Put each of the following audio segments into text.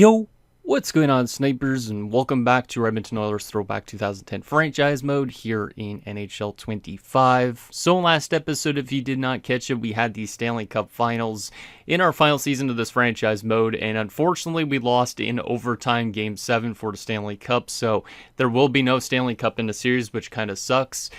Yo, what's going on, snipers, and welcome back to Edmonton Oilers Throwback 2010 franchise mode here in NHL 25. So last episode, if you did not catch it, we had the Stanley Cup Finals in our final season of this franchise mode, and unfortunately we lost in overtime Game 7 for the Stanley Cup, so there will be no Stanley Cup in the series, which kind of sucks.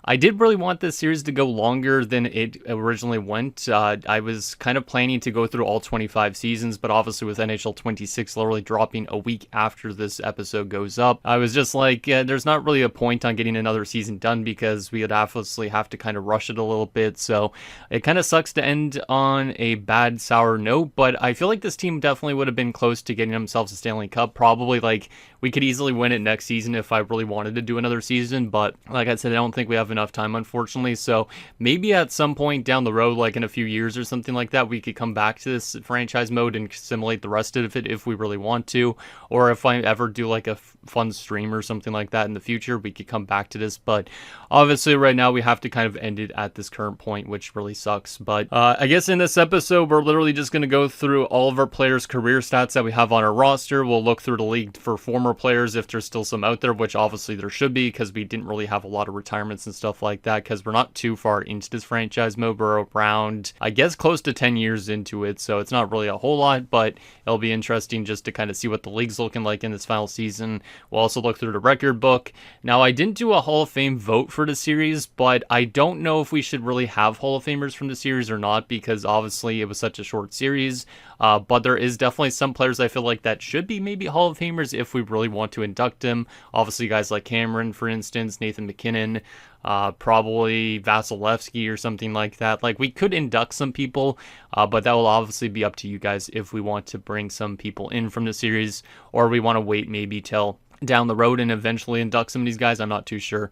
I did really want this series to go longer than it originally went. I was kind of planning to go through all 25 seasons, but obviously with NHL 26 literally dropping a week after this episode goes up, I was just like, there's not really a point on getting another season done because we would obviously have to kind of rush it a little bit. So it kind of sucks to end on a bad, sour note, but I feel like this team definitely would have been close to getting themselves a Stanley Cup. Probably like we could easily win it next season if I really wanted to do another season, but like I said, I don't think we have enough time, unfortunately. So maybe at some point down the road, like in a few years or something like that, we could come back to this franchise mode and simulate the rest of it if we really want to, or if I ever do like a fun stream or something like that in the future, we could come back to this. But obviously right now we have to kind of end it at this current point, which really sucks. But I guess in this episode, we're literally just going to go through all of our players' career stats that we have on our roster. We'll look through the league for former players if there's still some out there, which obviously there should be because we didn't really have a lot of retirements and stuff like that because we're not too far into this franchise mode. We're around, I guess, close to 10 years into it, so it's not really a whole lot, but it'll be interesting just to kind of see what the league's looking like in this final season. We'll also look through the record book. Now, I didn't do a Hall of Fame vote for the series, but I don't know if we should really have Hall of Famers from the series or not because obviously it was such a short series. But there is definitely some players I feel like that should be maybe Hall of Famers if we really want to induct them. Obviously, guys like Cameron, for instance, Nathan MacKinnon, probably Vasilevsky or something like that. Like, we could induct some people, but that will obviously be up to you guys if we want to bring some people in from the series, or we want to wait maybe till down the road and eventually induct some of these guys. I'm not too sure.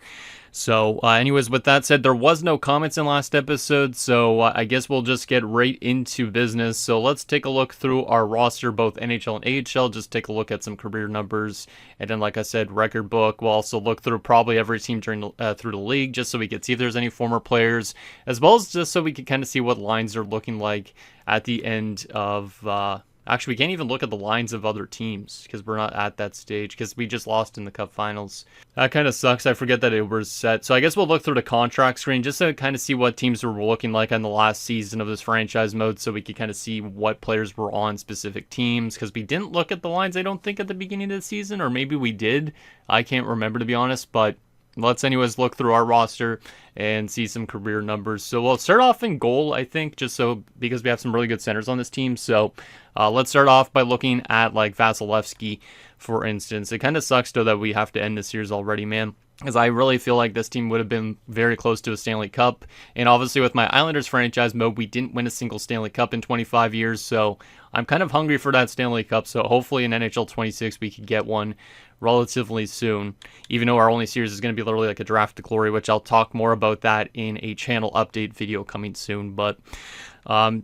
So anyways, with that said, there was no comments in last episode, so I guess we'll just get right into business. So let's take a look through our roster, both NHL and AHL, just take a look at some career numbers, and then like I said, record book. We'll also look through probably every team during through the league, just so we could see if there's any former players, as well as just so we could kind of see what lines are looking like at the end of actually, we can't even look at the lines of other teams because we're not at that stage because we just lost in the Cup Finals. That kind of sucks. I forget that it was set. So I guess we'll look through the contract screen just to kind of see what teams were looking like on the last season of this franchise mode so we could kind of see what players were on specific teams because we didn't look at the lines, I don't think, at the beginning of the season, or maybe we did. I can't remember, to be honest, but let's anyways look through our roster and see some career numbers. So we'll start off in goal, I think, just so because we have some really good centers on this team. So let's start off by looking at like Vasilevsky, for instance. It kind of sucks though that we have to end this series already, man, because I really feel like this team would have been very close to a Stanley Cup. And obviously with my Islanders franchise mode, we didn't win a single Stanley Cup in 25 years. So I'm kind of hungry for that Stanley Cup. So hopefully in NHL 26 we could get one relatively soon, even though our only series is going to be literally like a draft to glory, which I'll talk more about that in a channel update video coming soon. But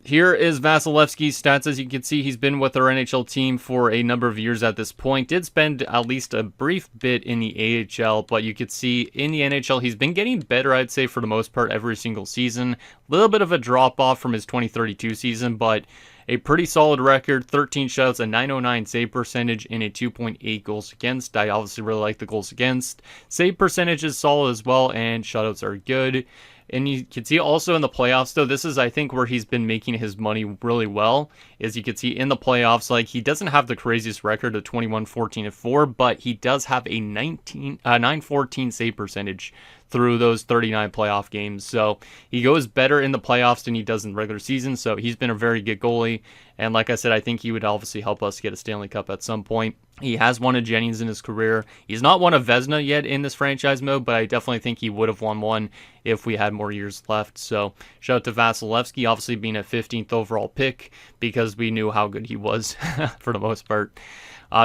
here is Vasilevsky's stats. As you can see, he's been with our NHL team for a number of years at this point. Did spend at least a brief bit in the AHL, but you could see in the NHL, he's been getting better, I'd say, for the most part, every single season. A little bit of a drop-off from his 2032 season, but a pretty solid record, 13 shutouts, a 909 save percentage, and a 2.8 goals against. I obviously really like the goals against. Save percentage is solid as well, and shutouts are good. And you can see also in the playoffs, though, this is, I think, where he's been making his money really well. As you can see in the playoffs, like, he doesn't have the craziest record of 21-14-4, but he does have a 914 save percentage through those 39 playoff games. So he goes better in the playoffs than he does in regular season. So he's been a very good goalie. And like I said, I think he would obviously help us get a Stanley Cup at some point. He has won a Jennings in his career. He's not won a Vezina yet in this franchise mode, but I definitely think he would have won one if we had more years left. So shout out to Vasilevsky, obviously being a 15th overall pick because we knew how good he was for the most part.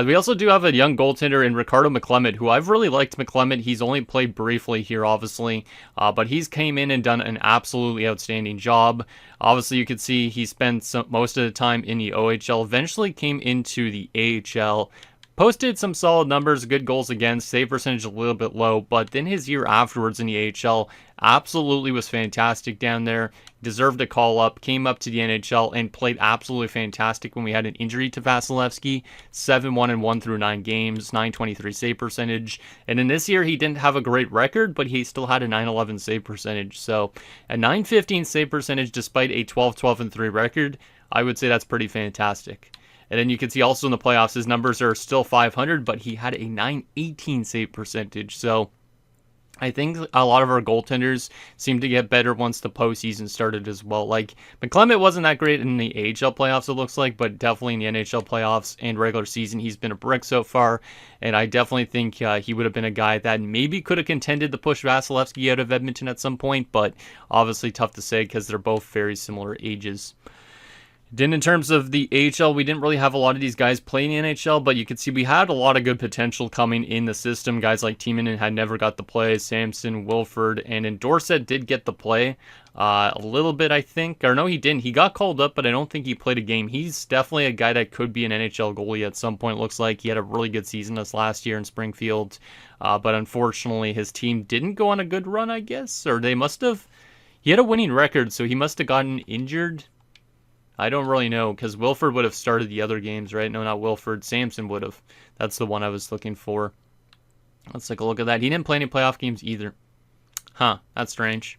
We also do have a young goaltender in Ricardo McClement, who I've really liked McClement. He's only played briefly here, obviously, but he's came in and done an absolutely outstanding job. Obviously, you can see he spent most of the time in the OHL, eventually came into the AHL, posted some solid numbers, good goals against, save percentage a little bit low, but then his year afterwards in the AHL absolutely was fantastic down there. Deserved a call up, came up to the NHL and played absolutely fantastic when we had an injury to Vasilevsky. 7-1-1 through 9 games, 923 save percentage. And in this year, he didn't have a great record, but he still had a 911 save percentage. So a 915 save percentage despite a 12-12-3 record, I would say that's pretty fantastic. And then you can see also in the playoffs, his numbers are still 500, but he had a 918 save percentage. So I think a lot of our goaltenders seem to get better once the postseason started as well. Like, McClement wasn't that great in the AHL playoffs, it looks like, but definitely in the NHL playoffs and regular season, he's been a brick so far. And I definitely think he would have been a guy that maybe could have contended to push Vasilevsky out of Edmonton at some point, but obviously tough to say because they're both very similar ages. Then in terms of the AHL, we didn't really have a lot of these guys playing in the NHL, but you could see we had a lot of good potential coming in the system. Guys like Timonen had never got the play, Samson, Wilford, and then Dorsett did get the play a little bit, I think. Or no, he didn't. He got called up, but I don't think he played a game. He's definitely a guy that could be an NHL goalie at some point, looks like. He had a really good season this last year in Springfield, but unfortunately his team didn't go on a good run, I guess, or they must have. He had a winning record, so he must have gotten injured. I don't really know, because Wilford would have started the other games, right? No, not Wilford. Samson would have. That's the one I was looking for. Let's take a look at that. He didn't play any playoff games either. Huh, that's strange.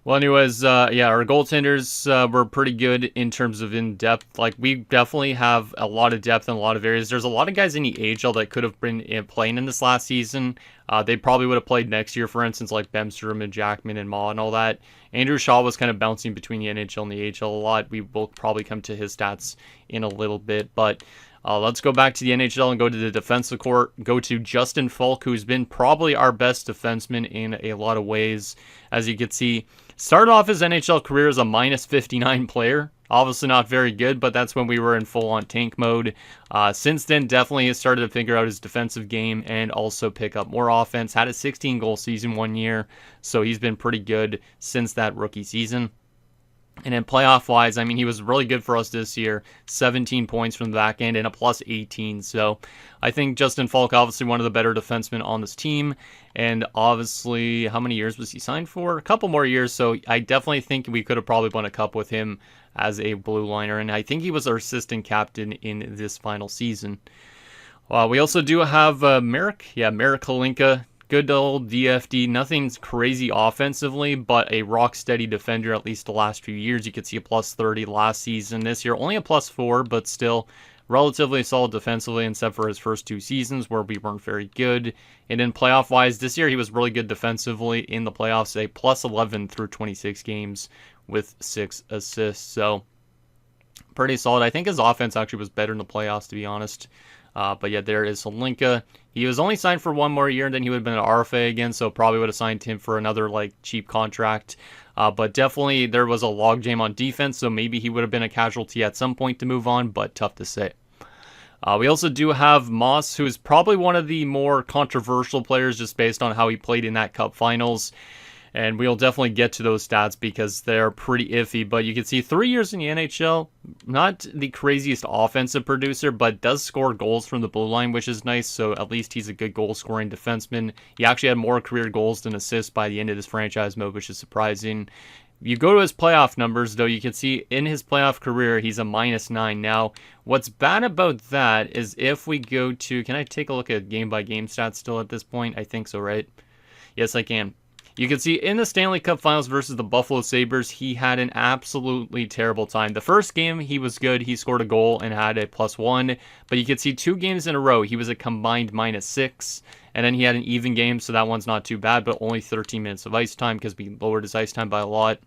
Well, anyways, yeah, our goaltenders were pretty good in terms of in-depth. Like, we definitely have a lot of depth in a lot of areas. There's a lot of guys in the AHL that could have been playing in this last season. They probably would have played next year, for instance, like Bemstrom and Jackman and Ma and all that. Andrew Shaw was kind of bouncing between the NHL and the AHL a lot. We will probably come to his stats in a little bit, but let's go back to the NHL and go to the defensive court. Go to Justin Falk, who's been probably our best defenseman in a lot of ways. As you can see, started off his NHL career as a -59 player. Obviously not very good, but that's when we were in full-on tank mode. Since then, definitely has started to figure out his defensive game and also pick up more offense. Had a 16-goal season one year, so he's been pretty good since that rookie season. And then playoff-wise, I mean, he was really good for us this year. 17 points from the back end and a +18. So I think Justin Falk, obviously one of the better defensemen on this team. And obviously, how many years was he signed for? A couple more years. So I definitely think we could have probably won a cup with him as a blue liner. And I think he was our assistant captain in this final season. We also do have Marek. Yeah, Marek Holinka. Good old DFD, nothing crazy offensively, but a rock-steady defender at least the last few years. You could see a +30 last season. This year, only a +4, but still relatively solid defensively, except for his first two seasons where we weren't very good. And in playoff-wise, this year he was really good defensively in the playoffs, a +11 through 26 games with 6 assists. So pretty solid. I think his offense actually was better in the playoffs, to be honest. But yeah, there is Holinka. He was only signed for one more year, and then he would have been an RFA again, so probably would have signed him for another cheap contract. But definitely there was a logjam on defense, so maybe he would have been a casualty at some point to move on, but tough to say. We also do have Moss, who is probably one of the more controversial players just based on how he played in that Cup Finals. And we'll definitely get to those stats because they're pretty iffy. But you can see 3 years in the NHL, not the craziest offensive producer, but does score goals from the blue line, which is nice. So at least he's a good goal-scoring defenseman. He actually had more career goals than assists by the end of his franchise mode, which is surprising. You go to his playoff numbers, though, you can see in his playoff career, he's a -9. Now, what's bad about that is if we go to... Can I take a look at game-by-game stats still at this point? I think so, right? Yes, I can. You can see in the Stanley Cup Finals versus the Buffalo Sabres, he had an absolutely terrible time. The first game, he was good. He scored a goal and had a +1. But you can see 2 games in a row, he was a combined -6. And then he had an even game, so that one's not too bad, but only 13 minutes of ice time because we lowered his ice time by a lot.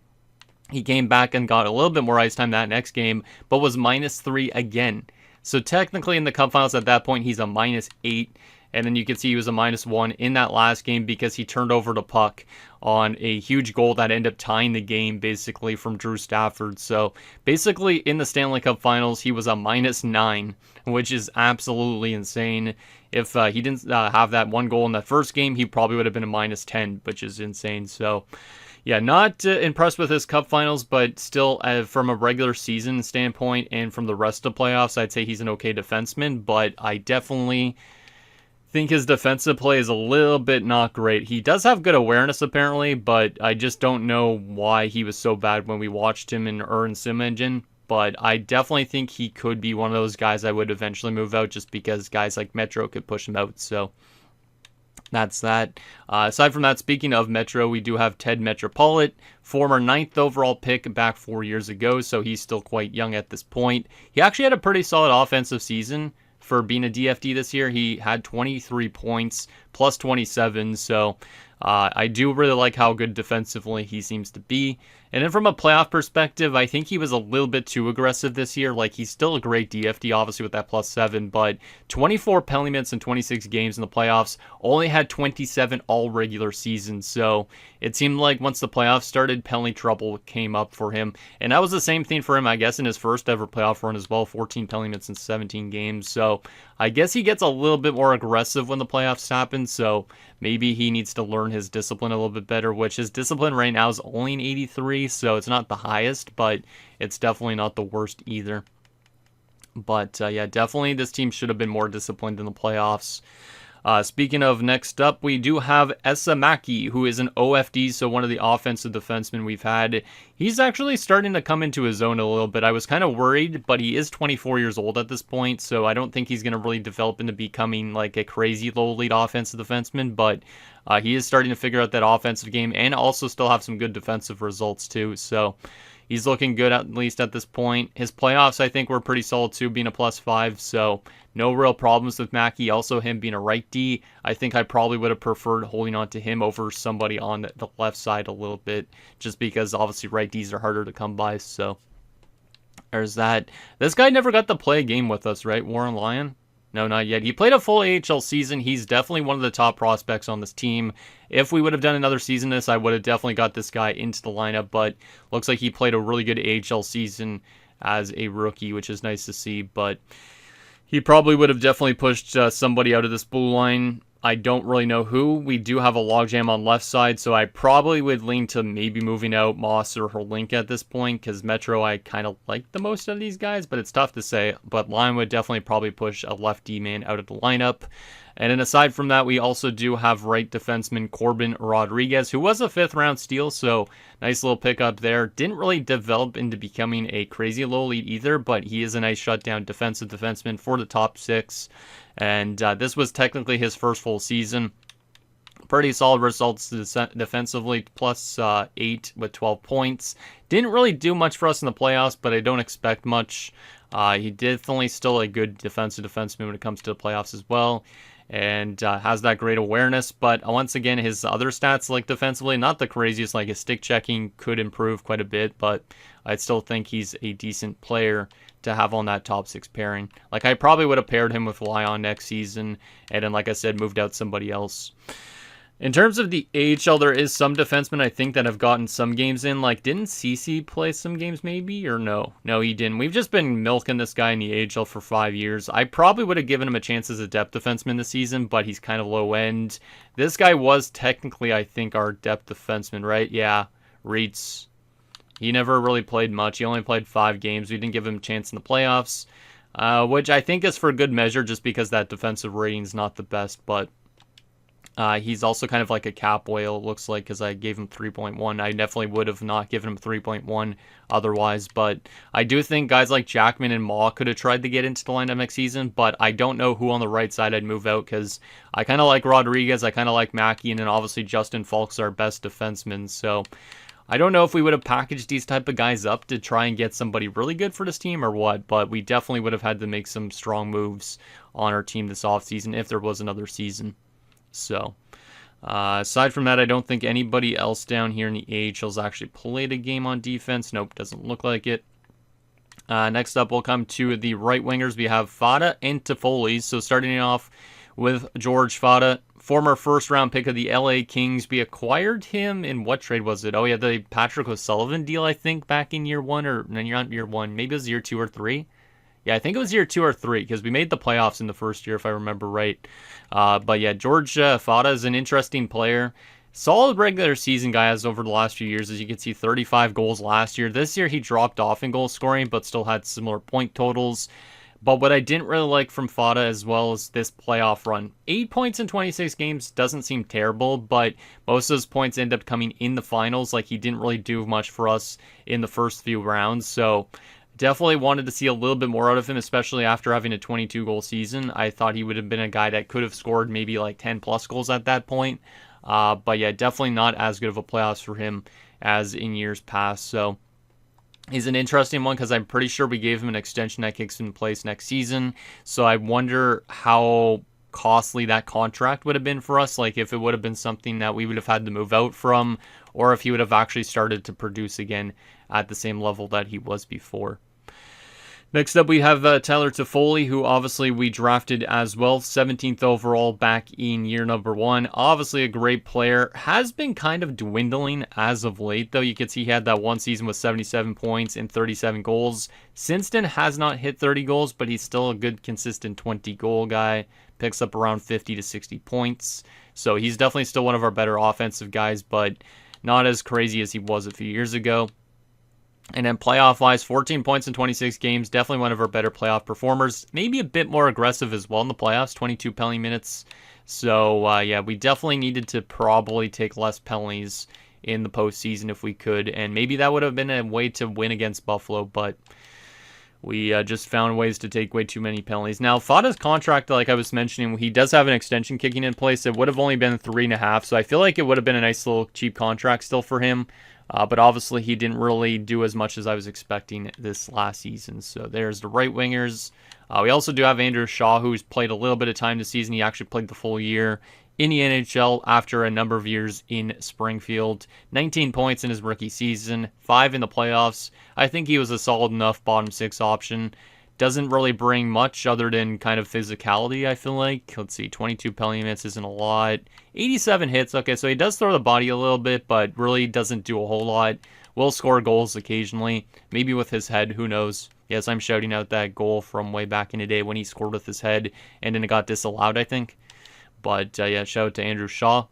He came back and got a little bit more ice time that next game, but was -3 again. So technically in the Cup Finals at that point, he's a -8. And then you can see he was a -1 in that last game because he turned over the puck on a huge goal that ended up tying the game basically from Drew Stafford. So basically in the Stanley Cup Finals, he was a -9, which is absolutely insane. If he didn't have that one goal in that first game, he probably would have been a -10, which is insane. So yeah, not impressed with his Cup Finals, but still from a regular season standpoint and from the rest of the playoffs, I'd say he's an okay defenseman, but I definitely think his defensive play is a little bit not great. He does have good awareness apparently, but I just don't know why he was so bad when we watched him in Earn Sim Engine. But I definitely think he could be one of those guys I would eventually move out just because guys like Metro could push him out. So that's that. Aside from that, speaking of Metro, we do have Ted Metropolit, former 9th overall pick back 4 years ago, so he's still quite young at this point. He actually had a pretty solid offensive season for being a DFD this year. He had 23 points, plus 27, so I do really like how good defensively he seems to be. And then from a playoff perspective, I think he was a little bit too aggressive this year. Like, he's still a great DFD, obviously, with that +7, but 24 penalty minutes in 26 games in the playoffs, only had 27 all regular season. So it seemed like once the playoffs started, penalty trouble came up for him. And that was the same thing for him, I guess, in his first ever playoff run as well, 14 penalty minutes in 17 games. So I guess he gets a little bit more aggressive when the playoffs happen. So maybe he needs to learn his discipline a little bit better, which his discipline right now is only an 83, so it's not the highest, but it's definitely not the worst either. But yeah, definitely this team should have been more disciplined in the playoffs. Speaking of next up, we do have Esa Maki, who is an OFD, so one of the offensive defensemen we've had. He's actually starting to come into his own a little bit. I was kind of worried, but he is 24 years old at this point, so I don't think he's going to really develop into becoming like a crazy low lead offensive defenseman, but he is starting to figure out that offensive game and also still have some good defensive results too, so he's looking good at least at this point. His playoffs, I think, were pretty solid too, being a +5, so no real problems with Mackey. Also, him being a right D, I think I probably would have preferred holding on to him over somebody on the left side a little bit, just because obviously right Ds are harder to come by, so there's that. This guy never got to play a game with us, right, Warren Lyon? No, not yet. He played a full AHL season. He's definitely one of the top prospects on this team. If we would have done another season this, I would have definitely got this guy into the lineup, but looks like he played a really good AHL season as a rookie, which is nice to see, but he probably would have definitely pushed somebody out of this blue line. I don't really know who. We do have a logjam on left side, so I probably would lean to maybe moving out Moss or Herlink at this point, because Metro I kind of like the most of these guys, but it's tough to say. But Lyon would definitely probably push a left D-man out of the lineup. And then aside from that, we also do have right defenseman Corbin Rodriguez, who was a 5th-round steal, so nice little pickup there. Didn't really develop into becoming a crazy low lead either, but he is a nice shutdown defensive defenseman for the top 6. And this was technically his first full season. Pretty solid results defensively, +8 with 12 points. Didn't really do much for us in the playoffs, but I don't expect much. He definitely still a good defensive defenseman when it comes to the playoffs as well, and has that great awareness. But once again, his other stats, like defensively, not the craziest. Like his stick checking could improve quite a bit, but I still think he's a decent player to have on that top 6 pairing. Like, I probably would have paired him with Lyon next season, and then, like I said, moved out somebody else. In terms of the AHL, there is some defensemen I think that have gotten some games in. Like, didn't CC play some games maybe, or no? No, he didn't. We've just been milking this guy in the AHL for 5 years. I probably would have given him a chance as a depth defenseman this season, but he's kind of low end. This guy was technically, I think, our depth defenseman, right? Yeah, Reitz. He never really played much. He only played 5 games. We didn't give him a chance in the playoffs, which I think is for good measure just because that defensive rating is not the best, but he's also kind of like a cap whale, it looks like, because I gave him 3.1. I definitely would have not given him 3.1 otherwise, but I do think guys like Jackman and Maw could have tried to get into the lineup next season, but I don't know who on the right side I'd move out, because I kind of like Rodriguez, I kind of like Mackey, and then obviously Justin Falk's our best defenseman, so I don't know if we would have packaged these type of guys up to try and get somebody really good for this team or what, but we definitely would have had to make some strong moves on our team this offseason if there was another season. So, aside from that, I don't think anybody else down here in the AHL's actually played a game on defense. Nope, doesn't look like it. Next up, we'll come to the right wingers. We have Fada and Toffoli. So starting off with George Fata, former first-round pick of the LA Kings. We acquired him in what trade was it? Oh, yeah, the Patrick O'Sullivan deal, I think, back in year 1, or not year 1. Maybe it was year 2 or 3. Yeah, I think it was year 2 or 3, because we made the playoffs in the first year, if I remember right. But yeah, George Fata is an interesting player. Solid regular season guy has over the last few years. As you can see, 35 goals last year. This year, he dropped off in goal scoring, but still had similar point totals. But what I didn't really like from Fata as well as this playoff run, 8 points in 26 games doesn't seem terrible, but most of those points end up coming in the finals. Like, he didn't really do much for us in the first few rounds. So definitely wanted to see a little bit more out of him, especially after having a 22-goal season. I thought he would have been a guy that could have scored maybe like 10-plus goals at that point. But yeah, definitely not as good of a playoffs for him as in years past. So he's an interesting one because I'm pretty sure we gave him an extension that kicks in place next season. So I wonder how costly that contract would have been for us. Like if it would have been something that we would have had to move out from, or if he would have actually started to produce again at the same level that he was before. Next up, we have Tyler Toffoli, who obviously we drafted as well, 17th overall back in year number 1. Obviously a great player. Has been kind of dwindling as of late, though. You can see he had that one season with 77 points and 37 goals. Since then, has not hit 30 goals, but he's still a good, consistent 20-goal guy. Picks up around 50 to 60 points. So he's definitely still one of our better offensive guys, but not as crazy as he was a few years ago. And then playoff-wise, 14 points in 26 games. Definitely one of our better playoff performers. Maybe a bit more aggressive as well in the playoffs, 22 penalty minutes. So, yeah, we definitely needed to probably take less penalties in the postseason if we could. And maybe that would have been a way to win against Buffalo, but we just found ways to take way too many penalties. Now, Fata's contract, like I was mentioning, he does have an extension kicking in place. It would have only been 3.5, so I feel like it would have been a nice little cheap contract still for him. But obviously, he didn't really do as much as I was expecting this last season. So there's the right wingers. We also do have Andrew Shaw, who's played a little bit of time this season. He actually played the full year in the NHL after a number of years in Springfield. 19 points in his rookie season, 5 in the playoffs. I think he was a solid enough bottom 6 option. Doesn't really bring much other than kind of physicality, I feel like. Let's see, 22 penalty minutes isn't a lot. 87 hits, okay, so he does throw the body a little bit, but really doesn't do a whole lot. Will score goals occasionally, maybe with his head, who knows. Yes, I'm shouting out that goal from way back in the day when he scored with his head, and then it got disallowed, I think. But, yeah, shout out to Andrew Shaw.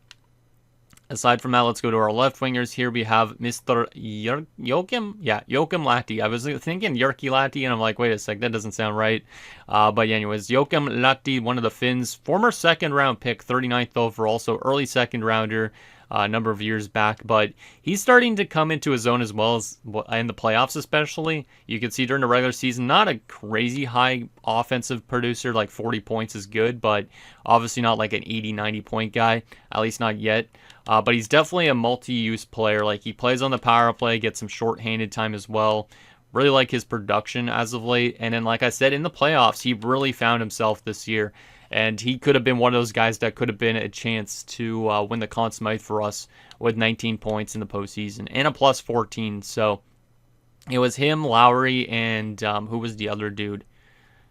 Aside from that, let's go to our left wingers. Here we have Mr. Joakim Lahti. I was thinking Jyrki Lahti, and I'm like, wait a sec, that doesn't sound right. But yeah, anyways, Joakim Lahti, one of the Finns, former second-round pick, 39th overall, so early second-rounder. A number of years back, but he's starting to come into his own as well as in the playoffs especially. You can see during the regular season, not a crazy high offensive producer, like 40 points is good, but obviously not like an 80, 90 point guy, at least not yet. But he's definitely a multi-use player. Like he plays on the power play, gets some short-handed time as well. Really like his production as of late. And then, like I said, in the playoffs, he really found himself this year. And he could have been one of those guys that could have been a chance to win the Conn Smythe for us with 19 points in the postseason and a plus 14. So it was him, Lowry, and who was the other dude?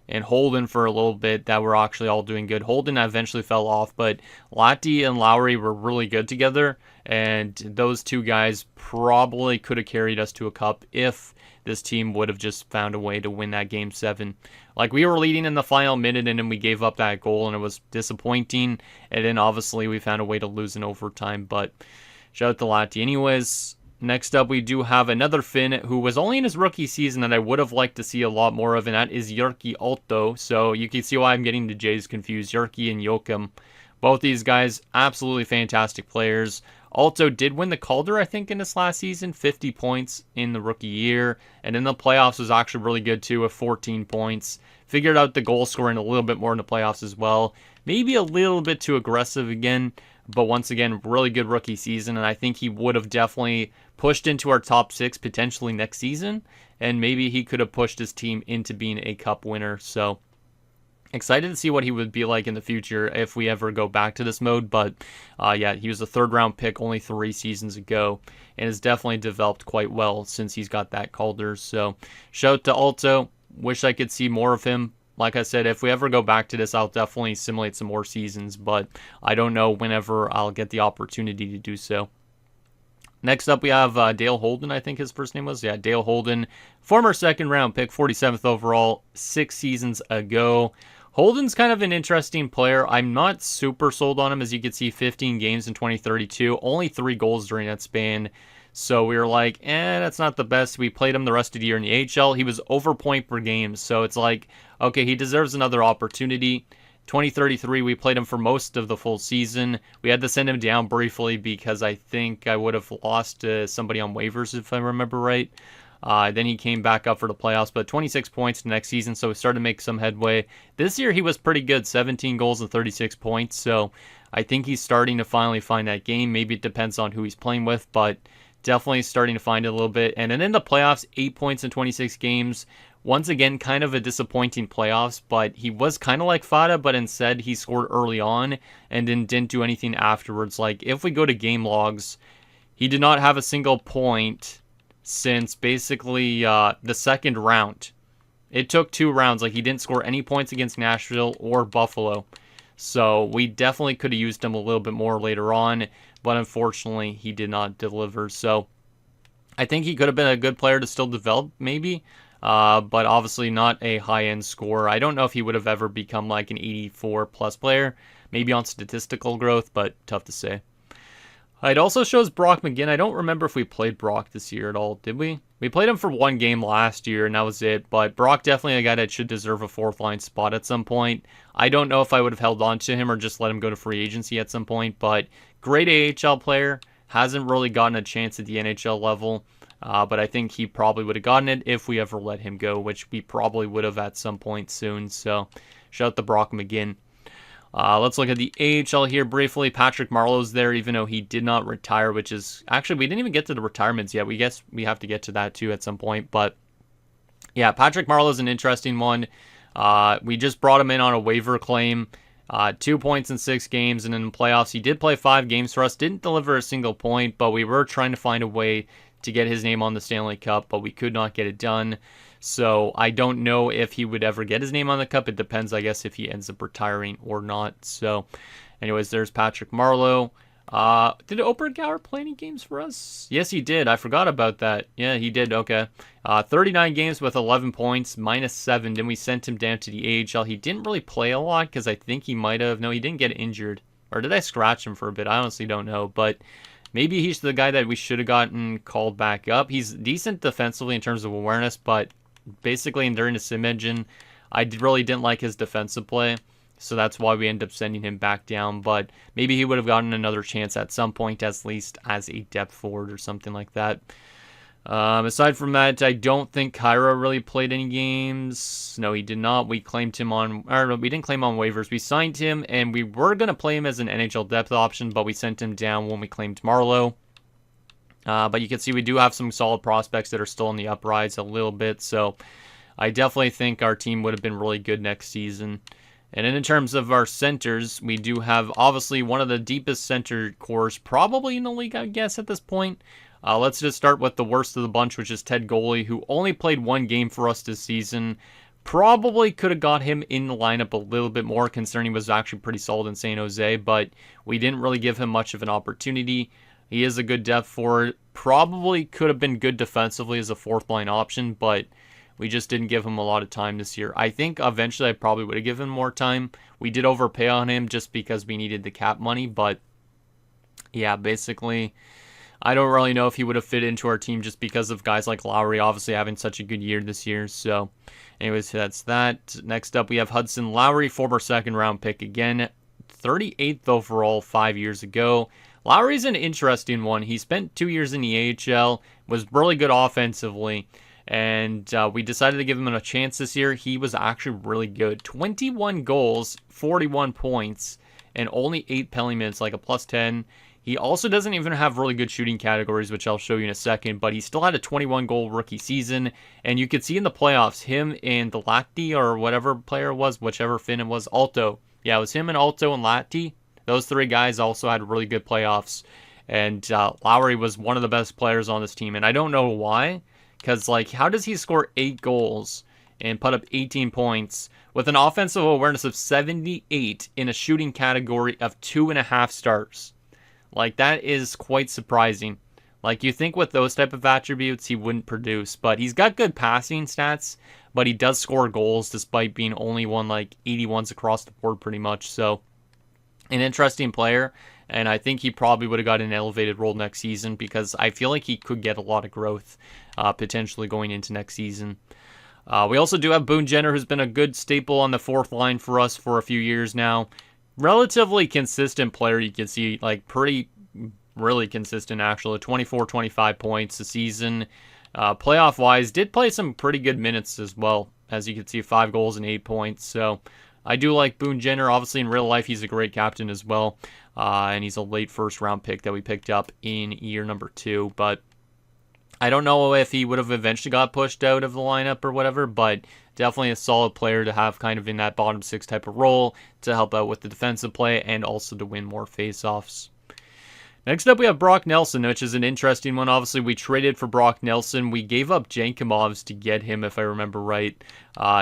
And Holden for a little bit that were actually all doing good. Holden eventually fell off, but Lahti and Lowry were really good together. And those two guys probably could have carried us to a cup if this team would have just found a way to win that Game 7. Like, we were leading in the final minute, and then we gave up that goal, and it was disappointing. And then, obviously, we found a way to lose in overtime. But shout out to Lahti. Anyways, next up, we do have another Finn who was only in his rookie season that I would have liked to see a lot more of, and that is Jyrki Aalto. So you can see why I'm getting the Jays confused. Jyrki and Joakim. Both these guys, absolutely fantastic players. Aalto did win the Calder, I think, in this last season. 50 points in the rookie year. And in the playoffs was actually really good, too, with 14 points. Figured out the goal scoring a little bit more in the playoffs as well. Maybe a little bit too aggressive again. But once again, really good rookie season. And I think he would have definitely pushed into our top 6 potentially next season. And maybe he could have pushed his team into being a cup winner. So excited to see what he would be like in the future if we ever go back to this mode. But yeah, he was a 3rd-round pick only 3 seasons ago and has definitely developed quite well since he's got that Calder. So shout out to Aalto. Wish I could see more of him. like I said, if we ever go back to this, I'll definitely simulate some more seasons, but I don't know whenever I'll get the opportunity to do so. Next up, we have Dale Holden, I think his first name was. Yeah, Dale Holden, former second round pick, 47th overall, 6 seasons ago. Holden's kind of an interesting player. I'm not super sold on him. As you can see, 15 games in 2032, only 3 goals during that span. So we were like, that's not the best. We played him the rest of the year in the AHL. He was over point per game. So it's like, okay, he deserves another opportunity. 2033, we played him for most of the full season. We had to send him down briefly because I think I would have lost to somebody on waivers if I remember right. Then he came back up for the playoffs, but 26 points the next season, so we started to make some headway. This year he was pretty good, 17 goals and 36 points, so I think he's starting to finally find that game. Maybe it depends on who he's playing with, but definitely starting to find it a little bit. And then in the playoffs, 8 points in 26 games. Once again, kind of a disappointing playoffs, but he was kind of like Fada, but instead he scored early on and then didn't do anything afterwards. Like, if we go to game logs, he did not have a single point since basically the second round. It took 2 rounds. Like, he didn't score any points against Nashville or Buffalo. So we definitely could have used him a little bit more later on, but unfortunately he did not deliver. So I think he could have been a good player to still develop, maybe. But obviously not a high-end scorer. I don't know if he would have ever become like an 84-plus player, maybe on statistical growth, but tough to say. It also shows Brock McGinn. I don't remember if we played Brock this year at all, did we? We played him for 1 game last year, and that was it. But Brock definitely a guy that should deserve a 4th-line spot at some point. I don't know if I would have held on to him or just let him go to free agency at some point, but great AHL player. Hasn't really gotten a chance at the NHL level. But I think he probably would have gotten it if we ever let him go, which we probably would have at some point soon. So, shout out to Brock McGinn. Let's look at the AHL here briefly. Patrick Marleau's there, even though he did not retire, which is... Actually, we didn't even get to the retirements yet. We guess we have to get to that, too, at some point. But, yeah, Patrick Marleau's an interesting one. We just brought him in on a waiver claim. 2 points in 6 games, and in the playoffs, he did play 5 games for us. Didn't deliver a single point, but we were trying to find a way to get his name on the Stanley Cup, but we could not get it done. So I don't know if he would ever get his name on the cup. It depends, I guess, if he ends up retiring or not. So anyways, there's Patrick Marleau. Did Obergauer play any games for us? Yes, he did. I forgot about that. Yeah, he did. Okay. 39 games with 11 points, -7. Then we sent him down to the AHL. He didn't really play a lot because I think he might have... No, he didn't get injured. Or did I scratch him for a bit? I honestly don't know. But maybe he's the guy that we should have gotten called back up. He's decent defensively in terms of awareness, but basically during the sim engine, I really didn't like his defensive play. So that's why we ended up sending him back down. But maybe he would have gotten another chance at some point, at least as a depth forward or something like that. Aside from that, I don't think Kyra really played any games. No, he did not. We claimed him on... Or we didn't claim on waivers. We signed him, and we were going to play him as an NHL depth option, but we sent him down when we claimed Marleau. But you can see we do have some solid prospects that are still in the uprise a little bit. So I definitely think our team would have been really good next season. And then in terms of our centers, we do have obviously one of the deepest center cores probably in the league, I guess, at this point. Let's just start with the worst of the bunch, which is Ted Goley, who only played 1 game for us this season. Probably could have got him in the lineup a little bit more, considering he was actually pretty solid in San Jose, but we didn't really give him much of an opportunity. He is a good depth forward. Probably could have been good defensively as a 4th-line option, but we just didn't give him a lot of time this year. I think eventually I probably would have given him more time. We did overpay on him just because we needed the cap money, but yeah, basically I don't really know if he would have fit into our team just because of guys like Lowry obviously having such a good year this year. So anyways, that's that. Next up, we have Hudson Lowry, former 2nd-round pick again, 38th overall 5 years ago. Lowry's an interesting one. He spent 2 years in the AHL, was really good offensively, and we decided to give him a chance this year. He was actually really good. 21 goals, 41 points, and only 8 penalty minutes, like a +10. He also doesn't even have really good shooting categories, which I'll show you in a second, but he still had a 21-goal rookie season, and you could see in the playoffs, him and the Lahti, or whatever player it was, whichever Finn it was, Alto. Yeah, it was him and Alto and Lahti. Those 3 guys also had really good playoffs, and Lowry was one of the best players on this team, and I don't know why, because, like, how does he score 8 goals and put up 18 points with an offensive awareness of 78 in a shooting category of 2.5 stars. Like, that is quite surprising. Like, you think with those type of attributes he wouldn't produce, but he's got good passing stats, but he does score goals despite being only won like 81s across the board pretty much. So, an interesting player, and I think he probably would have got an elevated role next season because I feel like he could get a lot of growth potentially going into next season. We also do have Boone Jenner, who's been a good staple on the fourth line for us for a few years now. Relatively consistent player, you can see, like really consistent actually, 24, 25 points a season. Playoff-wise, did play some pretty good minutes as well. As you can see, 5 goals and 8 points. So I do like Boone Jenner. Obviously, in real life, he's a great captain as well. And he's a late first-round pick that we picked up in year number 2. But I don't know if he would have eventually got pushed out of the lineup or whatever, but definitely a solid player to have kind of in that bottom 6 type of role to help out with the defensive play and also to win more faceoffs. Next up, we have Brock Nelson, which is an interesting one. Obviously, we traded for Brock Nelson. We gave up Jankumovs to get him, if I remember right.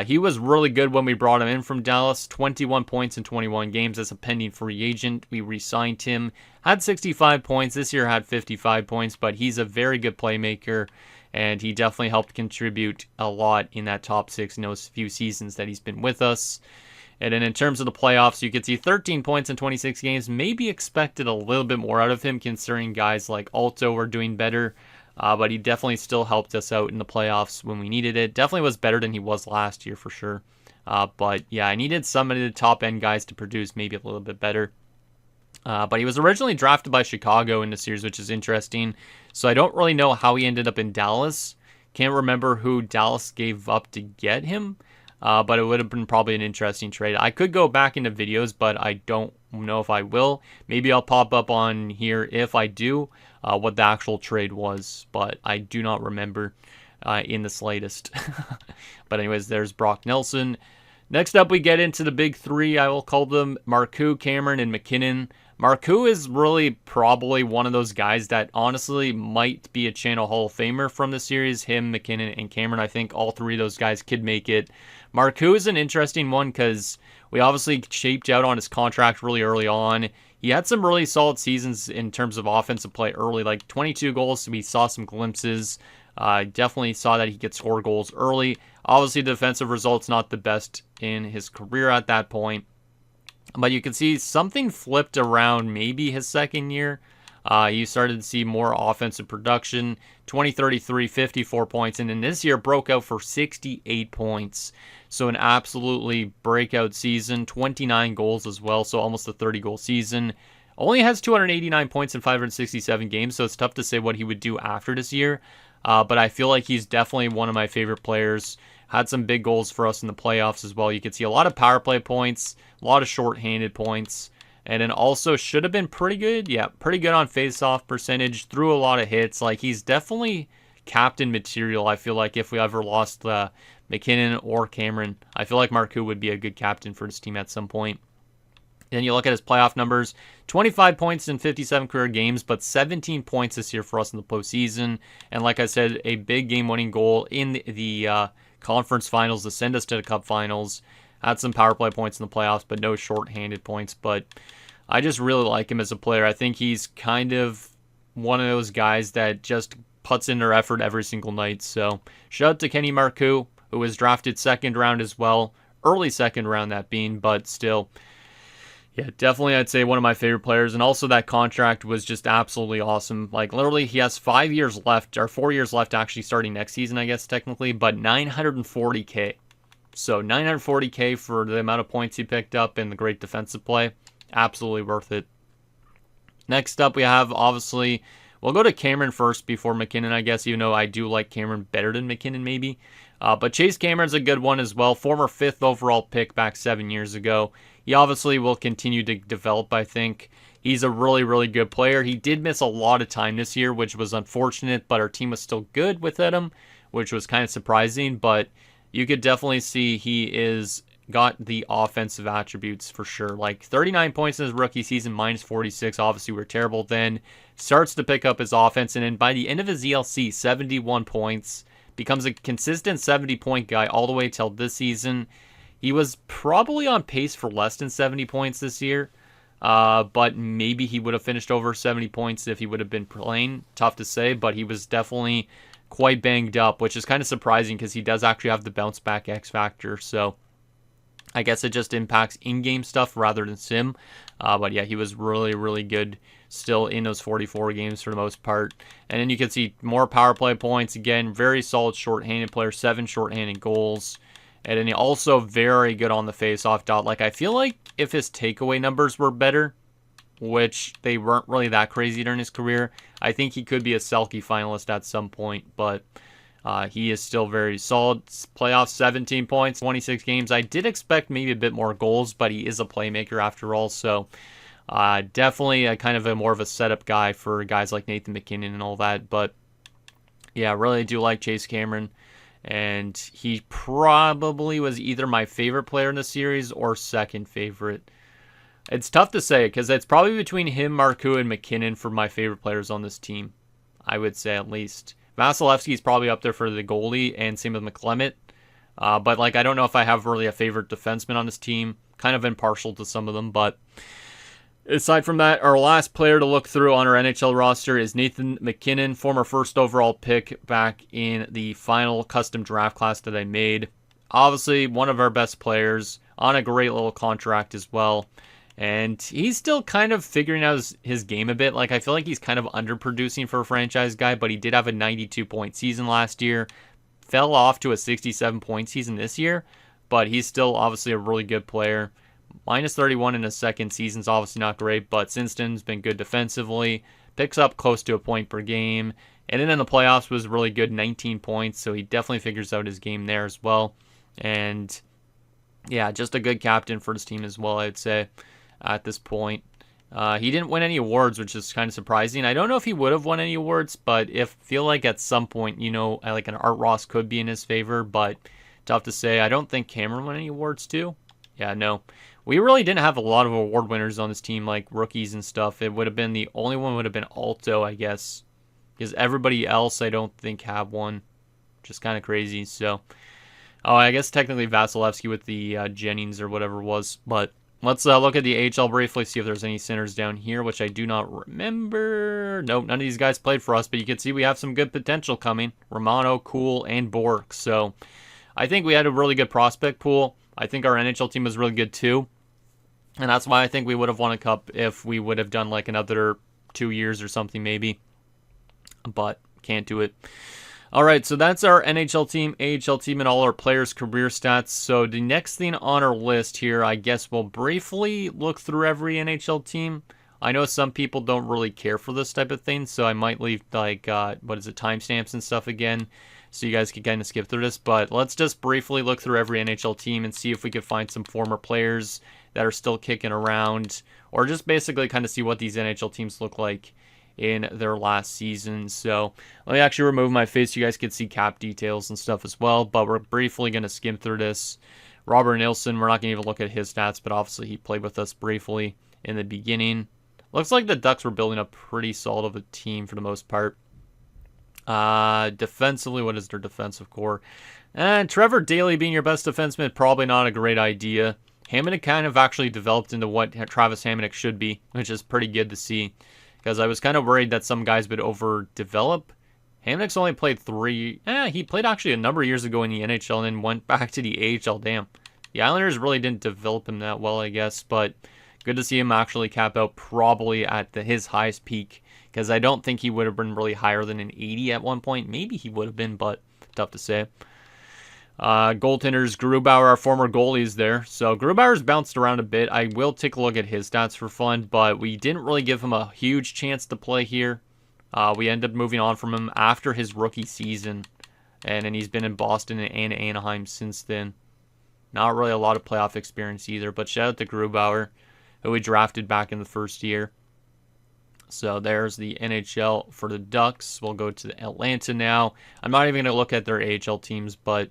He was really good when we brought him in from Dallas. 21 points in 21 games as a pending free agent. We re-signed him. Had 65 points. This year had 55 points, but he's a very good playmaker, and he definitely helped contribute a lot in that top 6 in those few seasons that he's been with us. And then in terms of the playoffs, you could see 13 points in 26 games. Maybe expected a little bit more out of him considering guys like Alto were doing better. But he definitely still helped us out in the playoffs when we needed it. Definitely was better than he was last year for sure. But yeah, I needed some of the top end guys to produce maybe a little bit better. But he was originally drafted by Chicago in the series, which is interesting. So I don't really know how he ended up in Dallas. Can't remember who Dallas gave up to get him. But it would have been probably an interesting trade. I could go back into videos, but I don't know if I will. Maybe I'll pop up on here if I do what the actual trade was, but I do not remember in the slightest. But anyways, there's Brock Nelson. Next up, we get into the big 3. I will call them Marcoux, Cameron, and McKinnon. Marcoux is really probably one of those guys that honestly might be a Channel Hall of Famer from the series. Him, McKinnon, and Cameron. I think all 3 of those guys could make it. Marcoux is an interesting one because we obviously shaped out on his contract really early on. He had some really solid seasons in terms of offensive play early, like 22 goals. We saw some glimpses. Definitely saw that he could score goals early. Obviously, the defensive results not the best in his career at that point. But you can see something flipped around maybe his second year. You started to see more offensive production. 2033, 54 points. And then this year broke out for 68 points. So an absolutely breakout season. 29 goals as well. So almost a 30-goal season. Only has 289 points in 567 games. So it's tough to say what he would do after this year. But I feel like he's definitely one of my favorite players. Had some big goals for us in the playoffs as well. You can see a lot of power play points, a lot of shorthanded points, and then also should have been pretty good. Yeah, pretty good on face-off percentage, threw a lot of hits. Like, he's definitely captain material, I feel like, if we ever lost McKinnon or Cameron. I feel like Marcoux would be a good captain for this team at some point. Then you look at his playoff numbers, 25 points in 57 career games, but 17 points this year for us in the postseason. And like I said, a big game-winning goal in the conference finals to send us to the cup finals. Had some power play points in the playoffs, but no short-handed points. But I just really like him as a player. I think he's kind of one of those guys that just puts in their effort every single night. So shout out to Kenny Marcoux, who was drafted second round as well. Early second round that being, but still. Yeah, definitely I'd say one of my favorite players. And also that contract was just absolutely awesome. Like, literally, he has 5 years left, or 4 years left actually starting next season, I guess, technically, but $940K. So $940K for the amount of points he picked up and the great defensive play. Absolutely worth it. Next up, we have, obviously, we'll go to Cameron first before McKinnon, I guess, even though I do like Cameron better than McKinnon, maybe. But Chase Cameron's a good one as well. Former 5th overall pick back 7 years ago. He obviously will continue to develop, I think. He's a really, really good player. He did miss a lot of time this year, which was unfortunate, but our team was still good without him, which was kind of surprising. But you could definitely see he is got the offensive attributes for sure. Like 39 points in his rookie season, minus 46. Obviously, we're terrible then. Starts to pick up his offense, and then by the end of his ELC, 71 points, becomes a consistent 70-point guy all the way till this season. He was probably on pace for less than 70 points this year, but maybe he would have finished over 70 points if he would have been playing. Tough to say, but he was definitely quite banged up, which is kind of surprising because he does actually have the bounce back X factor. So I guess it just impacts in-game stuff rather than sim. But yeah, he was really, really good still in those 44 games for the most part. And then you can see more power play points. Again, very solid shorthanded player, 7 shorthanded goals. And then he also very good on the face-off dot. Like, I feel like if his takeaway numbers were better, which they weren't really that crazy during his career, I think he could be a Selke finalist at some point. But he is still very solid. Playoffs, 17 points, 26 games. I did expect maybe a bit more goals, but he is a playmaker after all. So definitely a kind of a more of a setup guy for guys like Nathan MacKinnon and all that. But yeah, really do like Chase Cameron. And he probably was either my favorite player in the series or second favorite. It's tough to say because it's probably between him, Marcoux, and MacKinnon for my favorite players on this team. I would say at least. Vasilevsky is probably up there for the goalie, and same with McClement. But like, I don't know if I have really a favorite defenseman on this team. Kind of impartial to some of them, but aside from that, our last player to look through on our NHL roster is Nathan MacKinnon, former first overall pick back in the final custom draft class that I made. Obviously, one of our best players on a great little contract as well. And he's still kind of figuring out his game a bit. Like, I feel like he's kind of underproducing for a franchise guy, but he did have a 92-point season last year. Fell off to a 67-point season this year, but he's still obviously a really good player. Minus 31 in his second season's obviously not great, but since then has been good defensively. Picks up close to a point per game. And then in the playoffs was really good, 19 points, so he definitely figures out his game there as well. And yeah, just a good captain for his team as well, I'd say. At this point, he didn't win any awards, which is kind of surprising. I don't know if he would have won any awards, but feel like at some point, like an Art Ross could be in his favor, but tough to say. I don't think Cameron won any awards too. Yeah, no. We really didn't have a lot of award winners on this team, like rookies and stuff. It would have been the only one would have been Alto, I guess, because everybody else I don't think had one, which is kind of crazy. So, I guess technically Vasilevsky with the Jennings or whatever it was, but. Let's look at the AHL briefly, see if there's any centers down here, which I do not remember. Nope, none of these guys played for us, but you can see we have some good potential coming. Romano, Cool, and Bork. So I think we had a really good prospect pool. I think our NHL team was really good too. And that's why I think we would have won a cup if we would have done like another 2 years or something maybe. But can't do it. All right, so that's our NHL team, AHL team, and all our players' career stats. So the next thing on our list here, I guess we'll briefly look through every NHL team. I know some people don't really care for this type of thing, so I might leave, like, timestamps and stuff again, so you guys can kind of skip through this. But let's just briefly look through every NHL team and see if we could find some former players that are still kicking around, or just basically kind of see what these NHL teams look like in their last season. So let me actually remove my face so you guys can see cap details and stuff as well, but we're briefly going to skim through this. Robert Nilsson, we're not going to even look at his stats, but obviously he played with us briefly in the beginning. Looks like the Ducks were building a pretty solid of a team for the most part. Defensively, what is their defensive core? And Trevor Daley being your best defenseman, probably not a great idea. Hamonic kind of actually developed into what Travis Hamonic should be, which is pretty good to see. Because I was kind of worried that some guys would overdevelop. Hamonic's only played 3. He played actually a number of years ago in the NHL and then went back to the AHL. Damn. The Islanders really didn't develop him that well, I guess. But good to see him actually cap out probably at his highest peak. Because I don't think he would have been really higher than an 80 at one point. Maybe he would have been, but tough to say. Goaltenders, Grubauer, our former goalies there. So Grubauer's bounced around a bit. I will take a look at his stats for fun, but we didn't really give him a huge chance to play here. We ended up moving on from him after his rookie season, and then he's been in Boston and Anaheim since then. Not really a lot of playoff experience either, but shout out to Grubauer, who we drafted back in the first year. So there's the NHL for the Ducks. We'll go to Atlanta now. I'm not even going to look at their AHL teams, but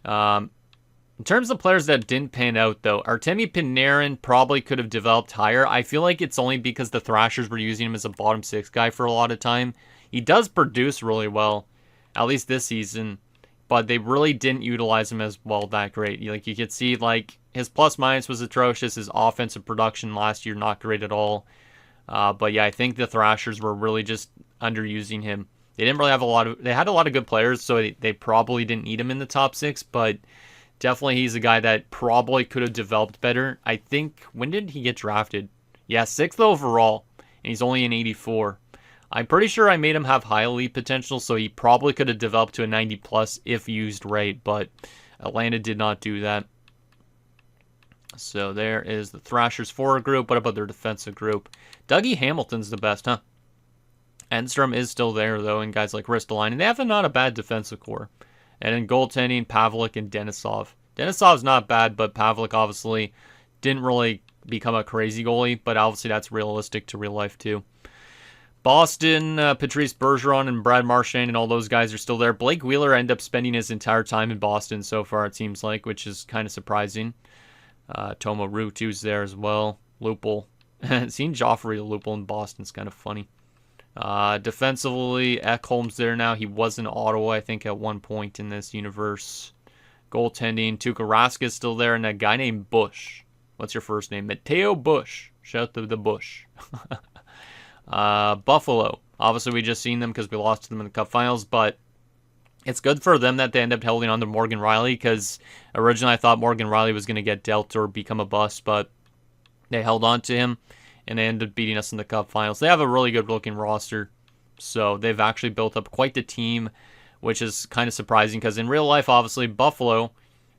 in terms of players that didn't pan out, though, Artemi Panarin probably could have developed higher. I feel like it's only because the Thrashers were using him as a bottom 6 guy for a lot of time. He does produce really well, at least this season. but they really didn't utilize him as well that great. Like, you could see, like, his plus minus was atrocious. His offensive production last year not great at all. But yeah, I think the Thrashers were really just underusing him. They didn't really have they had a lot of good players, so they probably didn't need him in the top 6, but definitely he's a guy that probably could have developed better. I think, when did he get drafted? Yeah, 6th overall, and he's only an 84. I'm pretty sure I made him have high elite potential, so he probably could have developed to a 90 plus if used right, but Atlanta did not do that. So there is the Thrashers forward group. What about their defensive group? Dougie Hamilton's the best, huh? Enstrom is still there, though, and guys like Ristolainen. They have not a bad defensive core. And in goaltending, Pavelec and Denisov. Denisov's not bad, but Pavelec obviously didn't really become a crazy goalie, but obviously that's realistic to real life, too. Boston, Patrice Bergeron and Brad Marchand and all those guys are still there. Blake Wheeler ended up spending his entire time in Boston so far, it seems like, which is kind of surprising. Tomo Ruutu's there as well. Lupul. Seeing Joffrey Lupul in Boston is kind of funny. Defensively, Ekholm's there now. He was in Ottawa, I think, at one point in this universe. Goaltending, Tuukka Rask is still there, and a guy named Bush. What's your first name? Mateo Bush. Shout to the Bush. Buffalo. Obviously, we just seen them because we lost to them in the Cup Finals, but it's good for them that they end up holding on to Morgan Rielly, because originally I thought Morgan Rielly was going to get dealt or become a bust, but they held on to him, and they ended up beating us in the Cup Finals. They have a really good-looking roster, so they've actually built up quite the team, which is kind of surprising, because in real life, obviously, Buffalo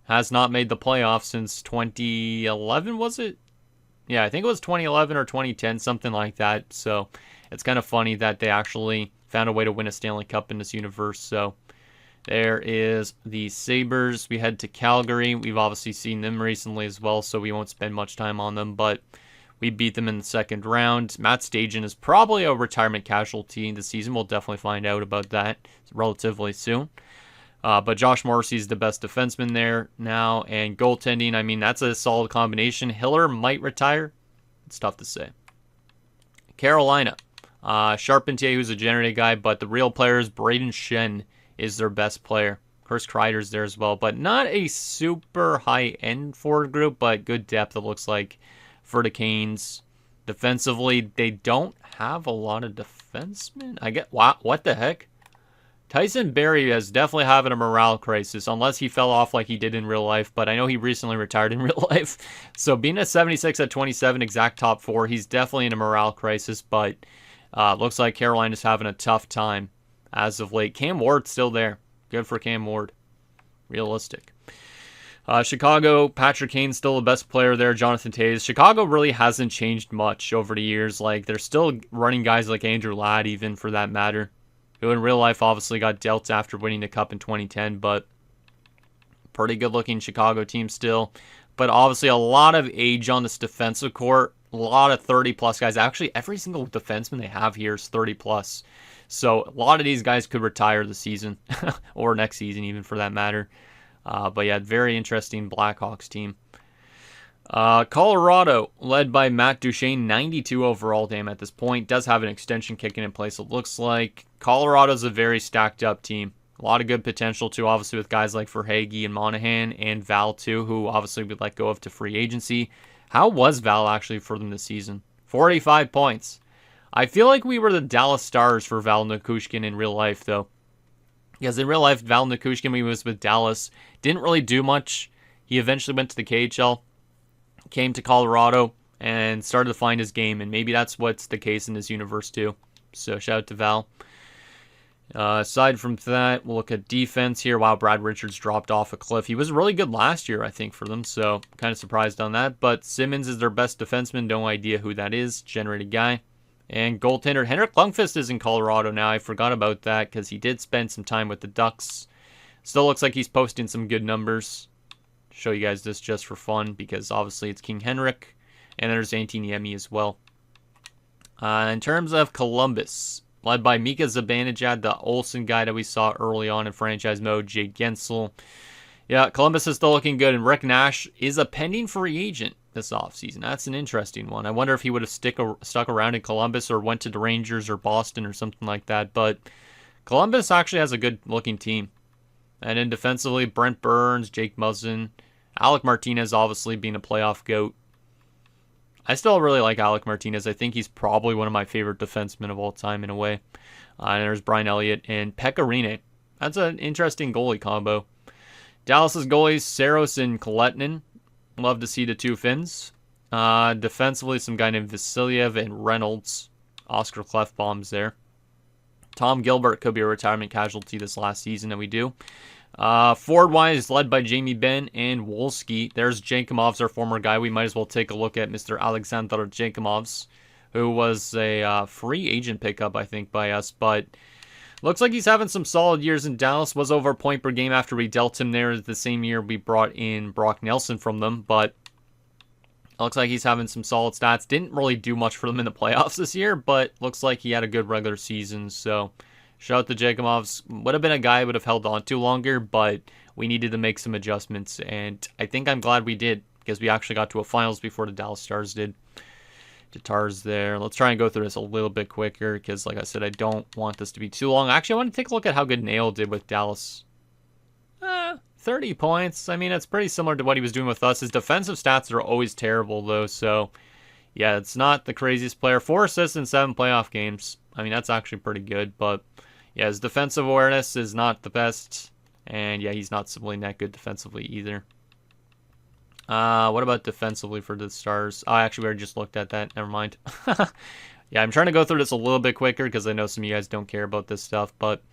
has not made the playoffs since 2011, was it? Yeah, I think it was 2011 or 2010, something like that, so it's kind of funny that they actually found a way to win a Stanley Cup in this universe, so there is the Sabres. We head to Calgary. We've obviously seen them recently as well, so we won't spend much time on them, but we beat them in the second round. Matt Stajan is probably a retirement casualty this season. We'll definitely find out about that relatively soon. But Josh Morrissey is the best defenseman there now, and goaltending, I mean, that's a solid combination. Hiller might retire. It's tough to say. Carolina. Charpentier, who's a generated guy, but the real player is Braden Shen is their best player. Of course, Kreider's there as well, but not a super high-end forward group, but good depth, it looks like, for the Canes. Defensively, they don't have a lot of defensemen. Wow, what the heck? Tyson Barrie is definitely having a morale crisis, unless he fell off like he did in real life, but I know he recently retired in real life. So being a 76 at 27, exact top 4, he's definitely in a morale crisis, but looks like Carolina's having a tough time as of late. Cam Ward's still there. Good for Cam Ward. Realistic. Chicago, Patrick Kane's still the best player there. Jonathan Toews. Chicago really hasn't changed much over the years. Like, they're still running guys like Andrew Ladd, even for that matter, who in real life obviously got dealt after winning the Cup in 2010, but pretty good-looking Chicago team still. But obviously a lot of age on this defensive core. A lot of 30-plus guys. Actually, every single defenseman they have here is 30-plus. So a lot of these guys could retire this season, or next season even for that matter. But yeah, very interesting Blackhawks team. Colorado, led by Matt Duchene, 92 overall damn at this point. Does have an extension kicking in place, it looks like. Colorado's a very stacked up team. A lot of good potential too, obviously, with guys like Verhaeghe and Monahan, and Val too, who obviously would let go of to free agency. How was Val actually for them this season? 45 points. I feel like we were the Dallas Stars for Val Nichushkin in real life, though. Because in real life, Val Nichushkin, when he was with Dallas, didn't really do much. He eventually went to the KHL, came to Colorado, and started to find his game. And maybe that's what's the case in this universe, too. So shout out to Val. Aside from that, we'll look at defense here. Wow, Brad Richards dropped off a cliff. He was really good last year, I think, for them. So kind of surprised on that. But Simmons is their best defenseman. No idea who that is. Generated guy. And goaltender Henrik Lundqvist is in Colorado now. I forgot about that because he did spend some time with the Ducks. Still looks like he's posting some good numbers. Show you guys this just for fun because obviously it's King Henrik. And there's Antiniemi as well. In terms of Columbus, led by Mika Zibanejad, the Olsen guy that we saw early on in franchise mode, Jake Gensel. Yeah, Columbus is still looking good, and Rick Nash is a pending free agent this offseason. That's an interesting one. I wonder if he would have stuck around in Columbus or went to the Rangers or Boston or something like that. But Columbus actually has a good-looking team. And then defensively, Brent Burns, Jake Muzzin, Alec Martinez obviously being a playoff GOAT. I still really like Alec Martinez. I think he's probably one of my favorite defensemen of all time in a way. And there's Brian Elliott and Pekka Rinne. That's an interesting goalie combo. Dallas's goalies, Saros and Kolettinen. Love to see the two Finns. Defensively, some guy named Vasiliev and Reynolds. Oscar Clefbaum's there. Tom Gilbert could be a retirement casualty this last season, and we do. Forward-wise, led by Jamie Benn and Wolski. There's Jankomovs, our former guy. We might as well take a look at Mr. Alexander Jankomovs, who was a free agent pickup, I think, by us. But looks like he's having some solid years in Dallas. Was over a point per game after we dealt him there the same year we brought in Brock Nelson from them. But looks like he's having some solid stats. Didn't really do much for them in the playoffs this year, but looks like he had a good regular season. So shout out to Jankomovs. Would have been a guy I would have held on to longer, but we needed to make some adjustments. And I think I'm glad we did, because we actually got to a finals before the Dallas Stars did. Guitars there. Let's try and go through this a little bit quicker, because like I said, I don't want this to be too long. Actually, I want to take a look at how good Nail did with Dallas. 30 points. I mean, it's pretty similar to what he was doing with us. His defensive stats are always terrible, though. So, yeah, it's not the craziest player. 4 assists in 7 playoff games. I mean, that's actually pretty good. But, yeah, his defensive awareness is not the best. And, yeah, he's not simply that good defensively either. What about defensively for the Stars? Oh, actually, we already just looked at that. Never mind. Yeah, I'm trying to go through this a little bit quicker because I know some of you guys don't care about this stuff. But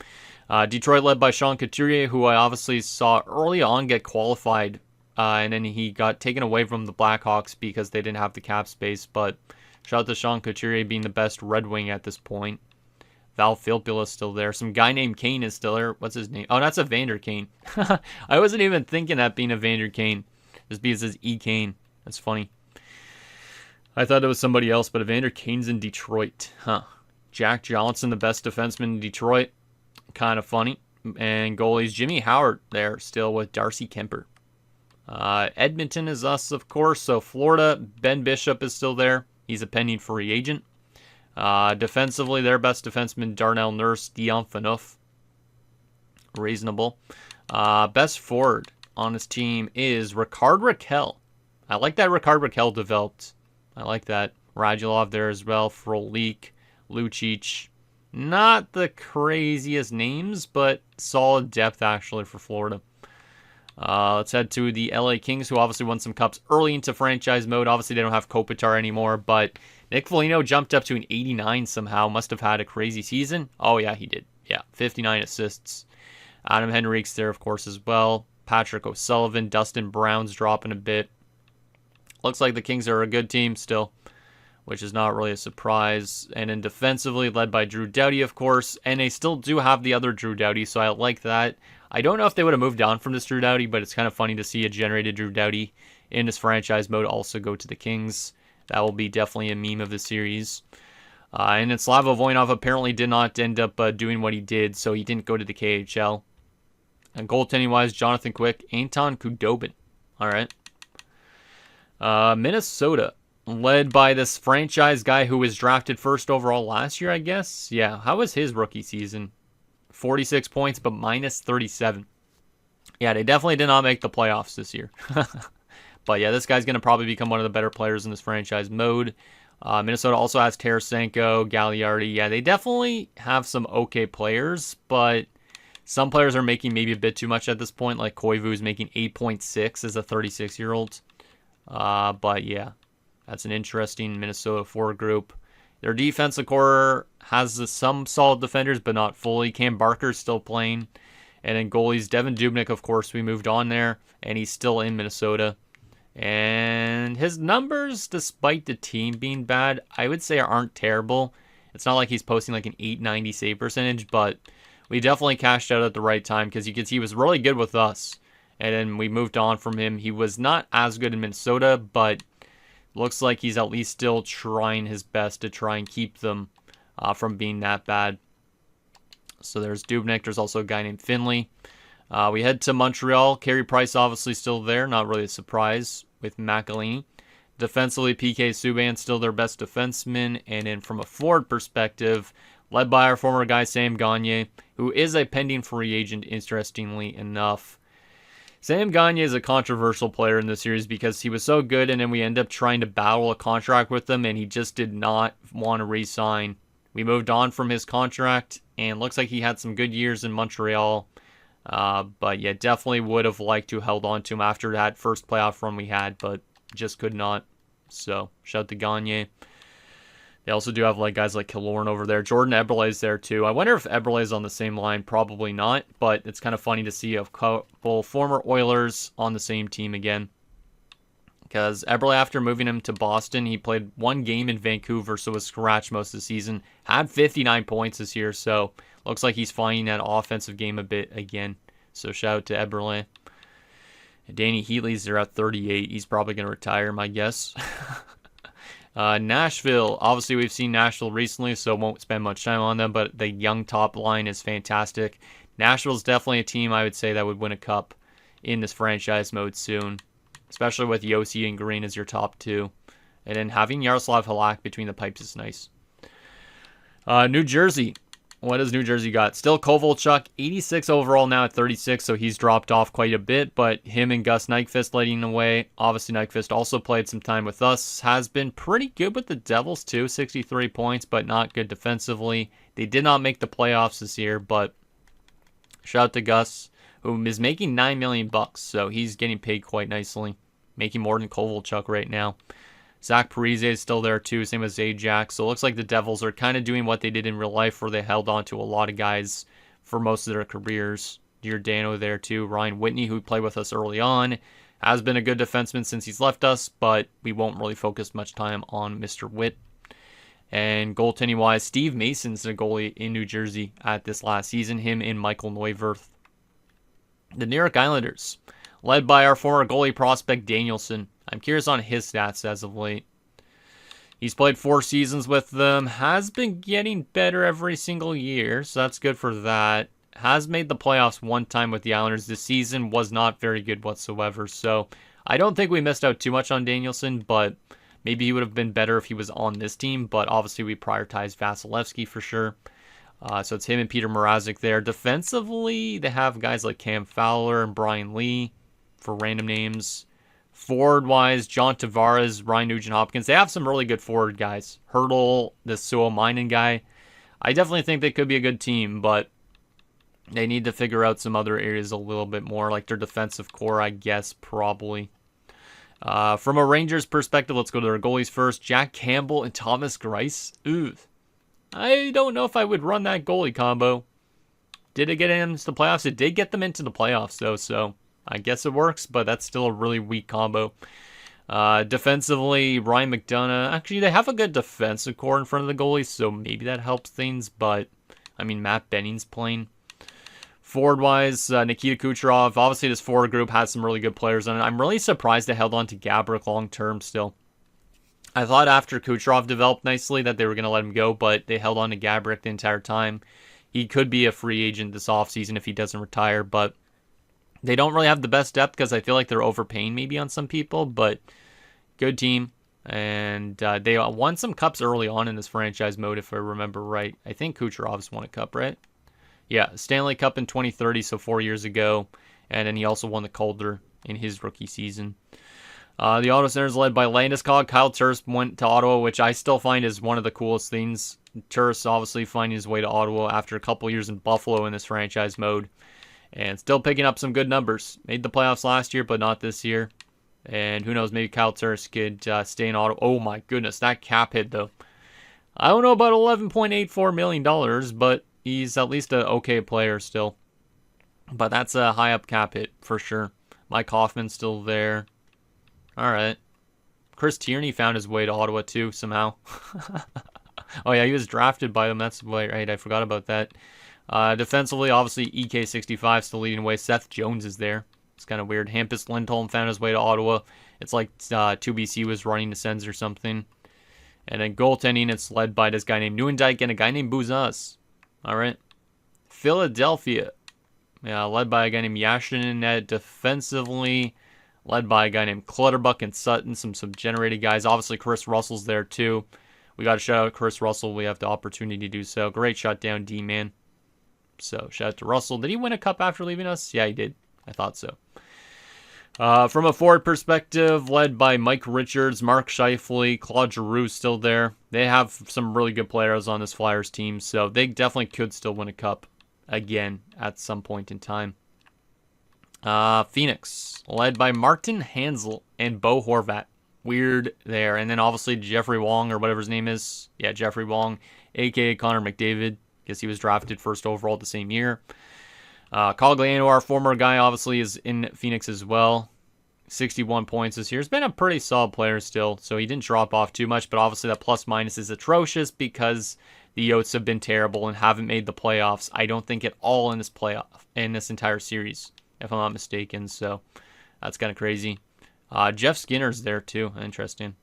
Detroit led by Sean Couturier, who I obviously saw early on get qualified. And then he got taken away from the Blackhawks because they didn't have the cap space. But shout out to Sean Couturier being the best Red Wing at this point. Val Filppula is still there. Some guy named Kane is still there. What's his name? Oh, that's Evander Kane. I wasn't even thinking that being Evander Kane. Just because it says E. Kane. That's funny. I thought it was somebody else, but Evander Kane's in Detroit. Huh. Jack Johnson, the best defenseman in Detroit. Kind of funny. And goalies, Jimmy Howard there still with Darcy Kemper. Edmonton is us, of course. So Florida, Ben Bishop is still there. He's a pending free agent. Defensively, their best defenseman, Darnell Nurse, Dion Phaneuf. Reasonable. Best forward on his team is Ricard Raquel. I like that Ricard Raquel developed. I like that. Radulov there as well. Frolik, Lucic. Not the craziest names, but solid depth actually for Florida. Let's head to the LA Kings, who obviously won some cups early into franchise mode. Obviously, they don't have Kopitar anymore, but Nick Foligno jumped up to an 89 somehow. Must have had a crazy season. Oh, yeah, he did. Yeah, 59 assists. Adam Henrique's there, of course, as well. Patrick O'Sullivan. Dustin Brown's dropping a bit. Looks like the Kings are a good team still, which is not really a surprise. And then defensively, led by Drew Doughty, of course. And they still do have the other Drew Doughty, so I like that. I don't know if they would have moved on from this Drew Doughty, but it's kind of funny to see a generated Drew Doughty in this franchise mode also go to the Kings. That will be definitely a meme of the series. And then Slava Voinov apparently did not end up doing what he did, so he didn't go to the KHL. And goaltending-wise, Jonathan Quick, Anton Khudobin. All right. Minnesota, led by this franchise guy who was drafted first overall last year, I guess. Yeah, how was his rookie season? 46 points, but minus 37. Yeah, they definitely did not make the playoffs this year. But yeah, this guy's going to probably become one of the better players in this franchise mode. Minnesota also has Tarasenko, Gagliardi. Yeah, they definitely have some okay players, but some players are making maybe a bit too much at this point, like Koivu is making 8.6 as a 36-year-old. But yeah, that's an interesting Minnesota forward group. Their defensive core has some solid defenders, but not fully. Cam Barker's still playing. And then goalies, Devin Dubnyk, of course, we moved on there, and he's still in Minnesota. And his numbers, despite the team being bad, I would say aren't terrible. It's not like he's posting like an 890 save percentage, but we definitely cashed out at the right time because you can see he was really good with us. And then we moved on from him. He was not as good in Minnesota, but looks like he's at least still trying his best to try and keep them from being that bad. So there's Dubnyk. There's also a guy named Finley. We head to Montreal. Carey Price obviously still there. Not really a surprise with McElhinney. Defensively, PK Subban still their best defenseman. And then from a forward perspective, led by our former guy Sam Gagner, who is a pending free agent, interestingly enough. Sam Gagner is a controversial player in the series because he was so good, and then we ended up trying to battle a contract with him, and he just did not want to re-sign. We moved on from his contract, and looks like he had some good years in Montreal. But yeah, definitely would have liked to have held on to him after that first playoff run we had, but just could not. So, shout out to Gagner. They also do have guys like Killorn over there. Jordan Eberle's there too. I wonder if Eberle's on the same line. Probably not, but it's kind of funny to see a couple former Oilers on the same team again. Because Eberle, after moving him to Boston, he played one game in Vancouver, so was scratched most of the season. Had 59 points this year, so looks like he's finding that offensive game a bit again. So shout out to Eberle. Danny Heatley's there at 38. He's probably going to retire, my guess. Nashville, obviously we've seen Nashville recently, so won't spend much time on them, but the young top line is fantastic. Nashville's definitely a team I would say that would win a cup in this franchise mode soon, especially with Yossi and Green as your top two. And then having Yaroslav Halak between the pipes is nice. New Jersey. What does New Jersey got? Still Kovalchuk, 86 overall now at 36, so he's dropped off quite a bit, but him and Gus Nyquist leading the way. Obviously, Nyquist also played some time with us. Has been pretty good with the Devils, too. 63 points, but not good defensively. They did not make the playoffs this year, but shout out to Gus, who is making $9 million, so he's getting paid quite nicely. Making more than Kovalchuk right now. Zach Parise is still there too, same as Zajac. So it looks like the Devils are kind of doing what they did in real life, where they held on to a lot of guys for most of their careers. Giordano there too. Ryan Whitney, who played with us early on, has been a good defenseman since he's left us, but we won't really focus much time on Mr. Witt. And goaltending-wise, Steve Mason's the goalie in New Jersey at this last season. Him and Michael Neuwirth. The New York Islanders, led by our former goalie prospect Danielson. I'm curious on his stats as of late. He's played 4 seasons with them. Has been getting better every single year, so that's good for that. Has made the playoffs one time with the Islanders this season. Was not very good whatsoever. So I don't think we missed out too much on Danielson, but maybe he would have been better if he was on this team. But obviously we prioritize Vasilevsky for sure. So it's him and Peter Mrazek there. Defensively, they have guys like Cam Fowler and Brian Lee for random names. Forward-wise, John Tavares, Ryan Nugent-Hopkins. They have some really good forward guys. Hurdle, the Suominen guy. I definitely think they could be a good team, but they need to figure out some other areas a little bit more, like their defensive core, I guess, probably. From a Rangers perspective, let's go to their goalies first. Jack Campbell and Thomas Greiss. Ooh. I don't know if I would run that goalie combo. Did it get into the playoffs? It did get them into the playoffs, though, so I guess it works, but that's still a really weak combo. Defensively, Ryan McDonough. Actually, they have a good defensive core in front of the goalies, so maybe that helps things, but, I mean, Matt Benning's playing. Forward-wise, Nikita Kucherov. Obviously, this forward group has some really good players on it. I'm really surprised they held on to Gaborik long-term still. I thought after Kucherov developed nicely that they were going to let him go, but they held on to Gaborik the entire time. He could be a free agent this offseason if he doesn't retire, but they don't really have the best depth because I feel like they're overpaying maybe on some people, but good team. And they won some cups early on in this franchise mode, if I remember right. I think Kucherov's won a cup, right? Yeah, Stanley Cup in 2030, so 4 years ago. And then he also won the Calder in his rookie season. The Ottawa Senators led by Landeskog. Kyle Turris went to Ottawa, which I still find is one of the coolest things. Turris obviously finding his way to Ottawa after a couple years in Buffalo in this franchise mode. And still picking up some good numbers. Made the playoffs last year, but not this year. And who knows, maybe Kyle Turris could stay in Ottawa. Oh my goodness, that cap hit though. I don't know about $11.84 million, but he's at least an okay player still. But that's a high up cap hit for sure. Mike Hoffman's still there. Alright. Chris Tierney found his way to Ottawa too, somehow. Oh yeah, he was drafted by them. That's right, I forgot about that. Defensively, obviously, EK65 still leading the way. Seth Jones is there. It's kind of weird. Hampus Lindholm found his way to Ottawa. It's like 2BC was running the Sens or something. And then goaltending, it's led by this guy named Nieuwendyk and a guy named Bouzas. Alright. Philadelphia. Yeah, led by a guy named Yashin. Defensively, led by a guy named Clutterbuck and Sutton. Some generated guys. Obviously, Chris Russell's there too. We got to shout out Chris Russell. We have the opportunity to do so. Great shutdown, D-man. So shout out to Russell. Did he win a cup after leaving us? Yeah, he did. I thought so. From a forward perspective, led by Mike Richards, Mark Scheifele, Claude Giroux still there. They have some really good players on this Flyers team, so they definitely could still win a cup again at some point in time. Phoenix, led by Martin Hansel and Bo Horvat. Weird there. And then obviously Jeffrey Wong, or whatever his name is. Yeah, Jeffrey Wong, a.k.a. Connor McDavid, because he was drafted first overall the same year. Cogliano, our former guy, obviously is in Phoenix as well. 61 points this year. He's been a pretty solid player still, so he didn't drop off too much, but obviously that plus-minus is atrocious because the Yotes have been terrible and haven't made the playoffs, I don't think, at all in this entire series, if I'm not mistaken, so that's kind of crazy. Jeff Skinner's there too. Interesting.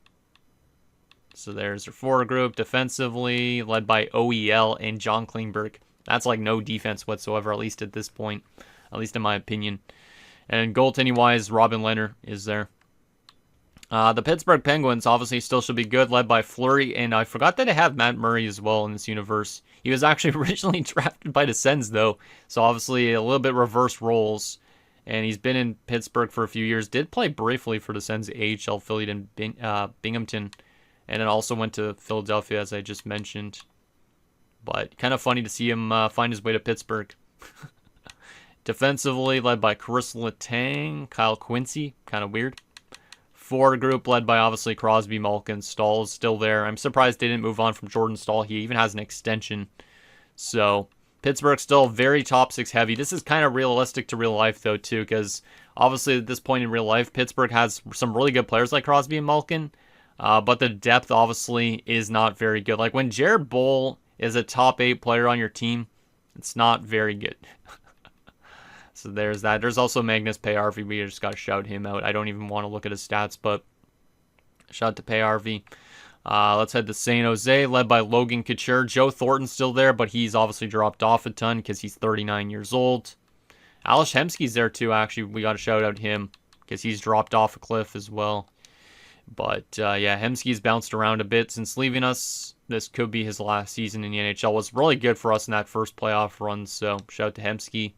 So there's their forward group. Defensively, led by OEL and John Klingberg. That's like no defense whatsoever, at least at this point. At least in my opinion. And goaltending-wise, Robin Lehner is there. The Pittsburgh Penguins obviously still should be good, led by Fleury. And I forgot that they have Matt Murray as well in this universe. He was actually originally drafted by the Sens, though. So obviously a little bit reverse roles. And he's been in Pittsburgh for a few years. Did play briefly for the Sens AHL affiliate in Binghamton. And then also went to Philadelphia, as I just mentioned. But kind of funny to see him find his way to Pittsburgh. Defensively, led by Chris Letang, Kyle Quincy. Kind of weird. Forward group led by, obviously, Crosby, Malkin. Stahl is still there. I'm surprised they didn't move on from Jordan Stahl. He even has an extension. So Pittsburgh's still very top six heavy. This is kind of realistic to real life, though, too, because obviously at this point in real life, Pittsburgh has some really good players like Crosby and Malkin, but the depth obviously is not very good. Like when Jared Boll is a top 8 player on your team, it's not very good. So there's that. There's also Magnus Payarvi. We just got to shout him out. I don't even want to look at his stats, but shout out to Payarvi. Let's head to San Jose, led by Logan Couture. Joe Thornton's still there, but he's obviously dropped off a ton because he's 39 years old. Ales Hemsky's there too, actually. We got to shout out him because he's dropped off a cliff as well. But yeah, Hemsky's bounced around a bit since leaving us. This could be his last season in the NHL. Was really good for us in that first playoff run, so shout out to Hemsky.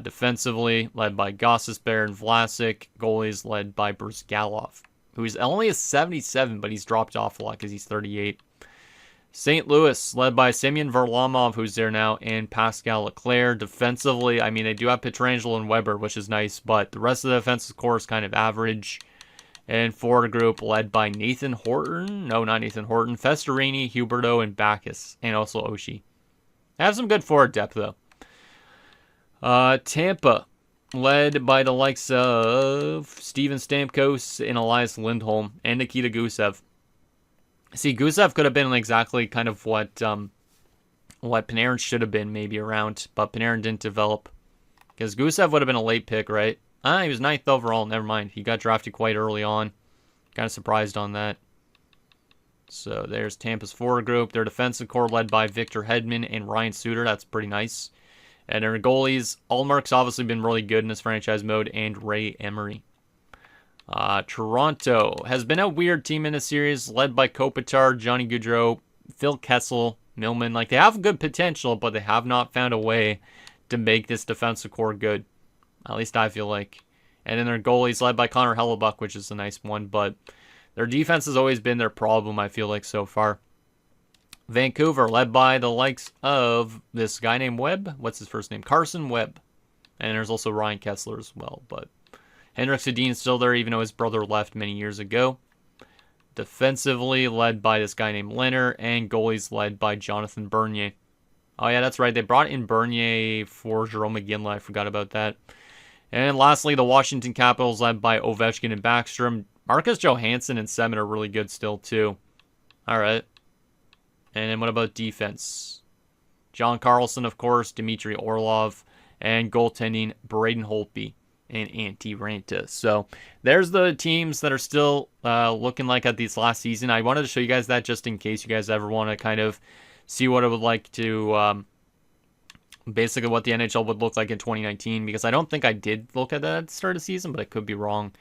Defensively, led by Gostisbehere and Vlasic. Goalies led by Bruce Galoff, who's only a 77, but he's dropped off a lot because he's 38. St. Louis, led by Semyon Varlamov, who's there now, and Pascal Leclerc. Defensively, I mean, they do have Pietrangelo and Weber, which is nice, but the rest of the defensive core is kind of average. And forward group led by Nathan Horton. No, not Nathan Horton. Festerini, Huberto, and Bacchus, and also Oshie. They have some good forward depth, though. Tampa, led by the likes of Steven Stamkos and Elias Lindholm and Nikita Gusev. See, Gusev could have been exactly kind of what Panarin should have been maybe around, but Panarin didn't develop. Because Gusev would have been a late pick, right? He was 9th overall, never mind. He got drafted quite early on. Kind of surprised on that. So there's Tampa's forward group. Their defensive core led by Victor Hedman and Ryan Suter. That's pretty nice. And their goalies, Ullmark's obviously been really good in this franchise mode, and Ray Emery. Toronto has been a weird team in this series, led by Kopitar, Johnny Gaudreau, Phil Kessel, Millman. Like, they have good potential, but they have not found a way to make this defensive core good. At least I feel like. And then their goalies led by Connor Hellebuck, which is a nice one, but their defense has always been their problem, I feel like, so far. Vancouver, led by the likes of this guy named Webb. What's his first name? Carson Webb. And there's also Ryan Kessler as well. But Henrik Sedin's still there, even though his brother left many years ago. Defensively, led by this guy named Leonard. And goalies led by Jonathan Bernier. Oh, yeah, that's right. They brought in Bernier for Jerome McGinley. I forgot about that. And lastly, the Washington Capitals, led by Ovechkin and Backstrom. Marcus Johansson and Semin are really good still, too. All right. And then what about defense? John Carlson, of course, Dmitry Orlov, and goaltending, Braden Holtby and Antti Raanta. So there's the teams that are still looking like at this last season. I wanted to show you guys that just in case you guys ever want to kind of see what it would like to, basically what the NHL would look like in 2019, because I don't think I did look at that at the start of the season, but I could be wrong.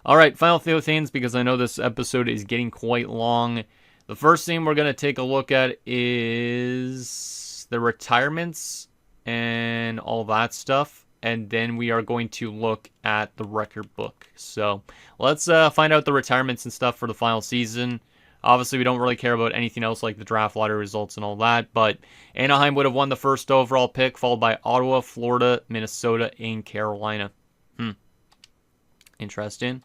All right, final few things, because I know this episode is getting quite long. The first thing we're going to take a look at is the retirements and all that stuff. And then we are going to look at the record book. So let's find out the retirements and stuff for the final season. Obviously, we don't really care about anything else like the draft lottery results and all that. But Anaheim would have won the first overall pick, followed by Ottawa, Florida, Minnesota, and Carolina. Interesting.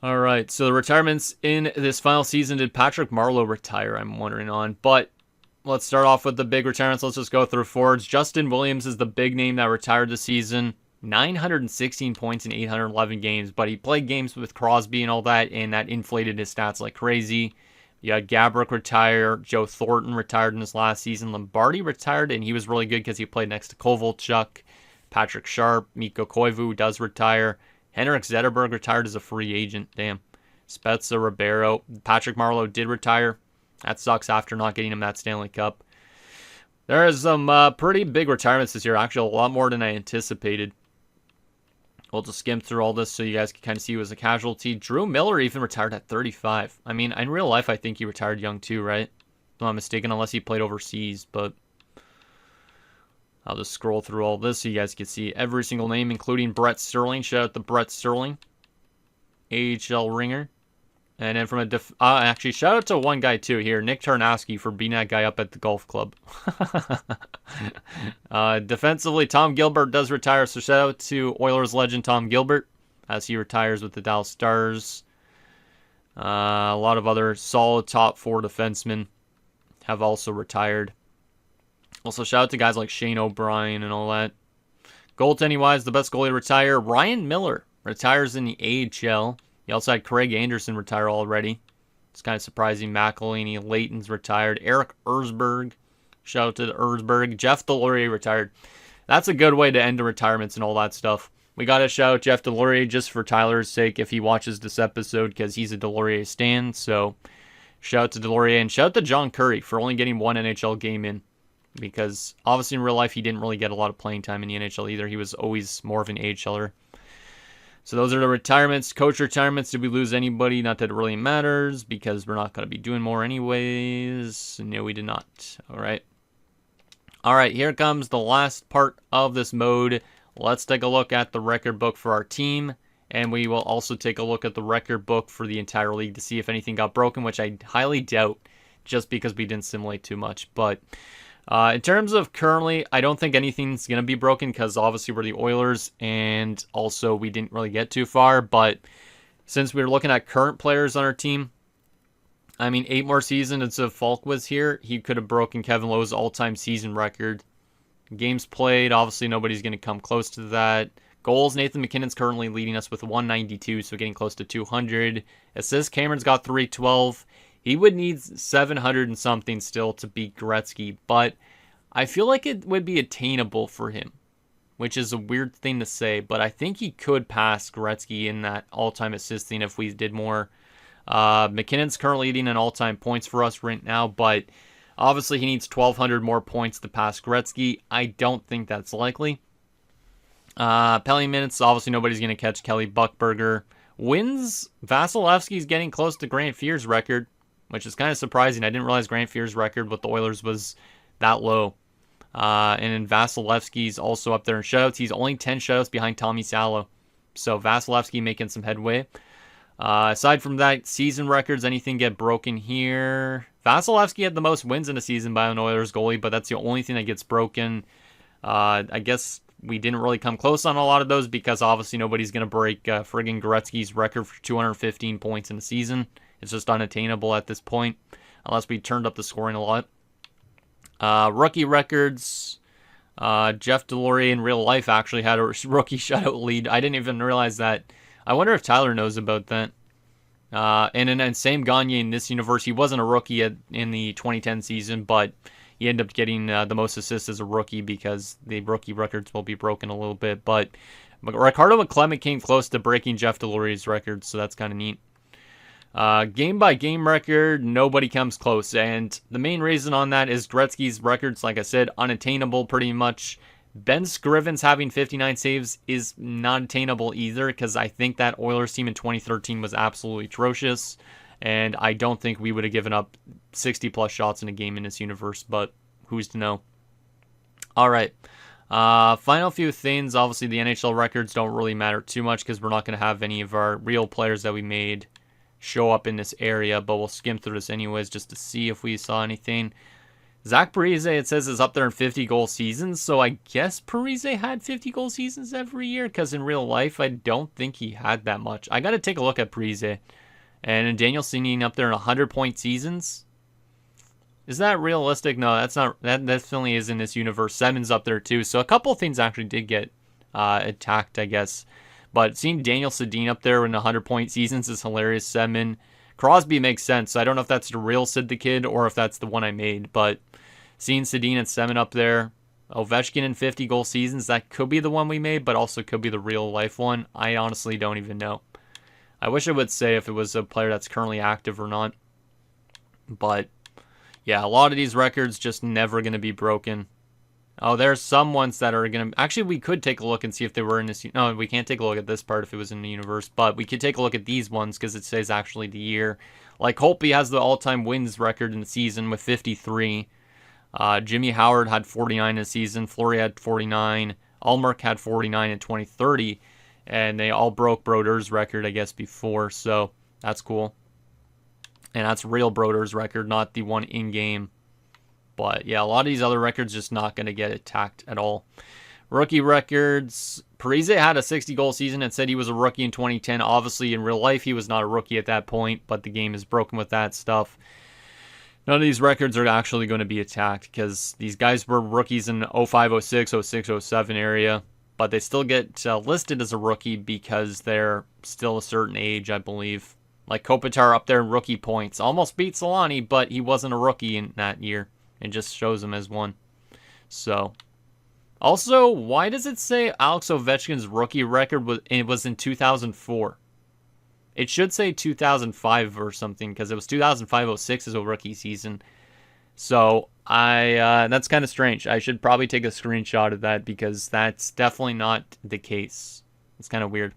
All right, so the retirements in this final season, did Patrick Marleau retire? I'm wondering on. But let's start off with the big retirements. Let's just go through forwards. Justin Williams is the big name that retired this season. 916 points in 811 games, but he played games with Crosby and all that, and that inflated his stats like crazy. You had Gaborik retire. Joe Thornton retired in his last season. Lombardi retired, and he was really good because he played next to Kovalchuk. Patrick Sharp, Mikko Koivu does retire. Henrik Zetterberg retired as a free agent. Damn. Spezza, Ribeiro. Patrick Marleau did retire. That sucks after not getting him that Stanley Cup. There is some pretty big retirements this year. Actually, a lot more than I anticipated. We'll just skim through all this so you guys can kind of see who was a casualty. Drew Miller even retired at 35. I mean, in real life, I think he retired young too, right? If I'm not mistaken, unless he played overseas. But I'll just scroll through all this so you guys can see every single name, including Brett Sterling. Shout out to Brett Sterling, AHL ringer. And then from actually, shout out to one guy too here, Nick Tarnowski, for being that guy up at the golf club. Defensively, Tom Gilbert does retire, so shout out to Oilers legend Tom Gilbert as he retires with the Dallas Stars. A lot of other solid top four defensemen have also retired. Also, shout out to guys like Shane O'Brien and all that. Goaltending-wise, the best goalie to retire, Ryan Miller retires in the AHL. You also had Craig Anderson retire already. It's kind of surprising. McElhinney, Leighton's retired. Eric Erzberg. Shout out to Erzberg. Jeff Delorier retired. That's a good way to end the retirements and all that stuff. We got to shout out Jeff Delorier just for Tyler's sake if he watches this episode because he's a Delorier stan. So shout out to Delorier and shout out to John Curry for only getting one NHL game in. Because obviously in real life he didn't really get a lot of playing time in the NHL either. He was always more of an AHLer. So those are the retirements. Coach retirements. Did we lose anybody? Not that it really matters because we're not going to be doing more anyways. No, we did not. All right, here comes the last part of this mode. Let's take a look at the record book for our team. And we will also take a look at the record book for the entire league to see if anything got broken, which I highly doubt just because we didn't simulate too much. But in terms of currently, I don't think anything's going to be broken because obviously we're the Oilers and also we didn't really get too far. But since we were looking at current players on our team, I mean, 8 more seasons if Falk was here, he could have broken Kevin Lowe's all-time season record. Games played, obviously nobody's going to come close to that. Goals, Nathan McKinnon's currently leading us with 192, so getting close to 200. Assists, Cameron's got 312. He would need 700 and something still to beat Gretzky, but I feel like it would be attainable for him, which is a weird thing to say, but I think he could pass Gretzky in that all-time assisting if we did more. McKinnon's currently leading in all-time points for us right now, but obviously he needs 1,200 more points to pass Gretzky. I don't think that's likely. Penalty minutes, obviously nobody's going to catch Kelly Buchberger. Wins, Vasilevsky's getting close to Grant Fuhr's record, which is kind of surprising. I didn't realize Grant Fuhr's record with the Oilers was that low. And then Vasilevsky's also up there in shutouts. He's only 10 shutouts behind Tommy Salo. So Vasilevsky making some headway. Aside from that, season records, anything get broken here? Vasilevsky had the most wins in a season by an Oilers goalie, but that's the only thing that gets broken. I guess we didn't really come close on a lot of those because obviously nobody's going to break friggin' Gretzky's record for 215 points in a season. It's just unattainable at this point, unless we turned up the scoring a lot. Rookie records. Jeff Delorier in real life actually had a rookie shutout lead. I didn't even realize that. I wonder if Tyler knows about that. And then Sam Gagner in this universe, he wasn't a rookie in the 2010 season, but he ended up getting the most assists as a rookie because the rookie records will be broken a little bit. But Ricardo McClement came close to breaking Jeff Delorier's record, so that's kind of neat. Game-by-game record, nobody comes close. And the main reason on that is Gretzky's records, like I said, unattainable pretty much. Ben Scrivens having 59 saves is not attainable either because I think that Oilers team in 2013 was absolutely atrocious. And I don't think we would have given up 60-plus shots in a game in this universe, but who's to know? All right. Final few things. Obviously, the NHL records don't really matter too much because we're not going to have any of our real players that we made show up in this area, but we'll skim through this anyways just to see if we saw anything. Zach Parise, it says, is up there in 50-goal seasons, so I guess Parise had 50-goal seasons every year, because in real life, I don't think he had that much. I got to take a look at Parise. And Daniel Sedin up there in 100-point seasons. Is that realistic? No, that's not. That definitely is in this universe. Semen's up there too. So a couple of things actually did get attacked, I guess. But seeing Daniel Sedin up there in 100-point seasons is hilarious. Semen. Crosby makes sense. I don't know if that's the real Sid the Kid or if that's the one I made. But seeing Sedin and Semen up there. Ovechkin in 50-goal seasons. That could be the one we made, but also could be the real-life one. I honestly don't even know. I wish I would say if it was a player that's currently active or not. But, yeah, a lot of these records just never going to be broken. Oh, there's some ones that are going to... Actually, we could take a look and see if they were in this... No, we can't take a look at this part if it was in the universe. But we could take a look at these ones because it says actually the year. Like, Holtby has the all-time wins record in the season with 53. Jimmy Howard had 49 in the season. Fleury had 49. Allmark had 49 in 2030. And they all broke Brodeur's record, I guess, before. So that's cool. And that's real Brodeur's record, not the one in-game. But, yeah, a lot of these other records just not going to get attacked at all. Rookie records. Parise had a 60-goal season and said he was a rookie in 2010. Obviously, in real life, he was not a rookie at that point. But the game is broken with that stuff. None of these records are actually going to be attacked because these guys were rookies in 05, 06, 06, 07 area. But they still get listed as a rookie because they're still a certain age, I believe. Like Kopitar up there in rookie points. Almost beat Solani, but he wasn't a rookie in that year. It just shows him as one. So, also, why does it say Alex Ovechkin's rookie record was in 2004? It should say 2005 or something because it was 2005-06 as a rookie season. So, that's kind of strange. I should probably take a screenshot of that because that's definitely not the case. It's kind of weird.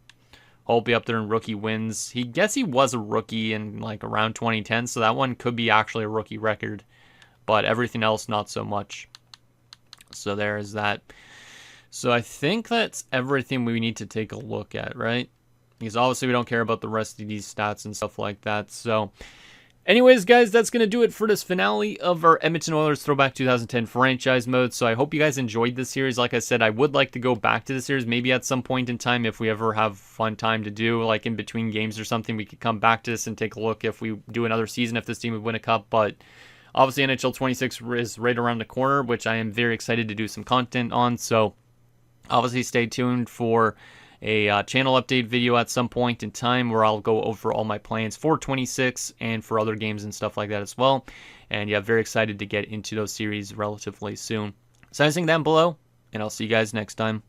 Holtby up there in rookie wins. He was a rookie in like around 2010, so that one could be actually a rookie record. But everything else, not so much. So there is that. So I think that's everything we need to take a look at, right? Because obviously we don't care about the rest of these stats and stuff like that. So anyways, guys, that's going to do it for this finale of our Edmonton Oilers Throwback 2010 franchise mode. So I hope you guys enjoyed this series. Like I said, I would like to go back to the series maybe at some point in time if we ever have fun time to do, like in between games or something. We could come back to this and take a look if we do another season, if this team would win a cup. But obviously NHL 26 is right around the corner, which I am very excited to do some content on. So obviously stay tuned for a channel update video at some point in time where I'll go over all my plans for 26 and for other games and stuff like that as well. And yeah, very excited to get into those series relatively soon. So anything down below, and I'll see you guys next time.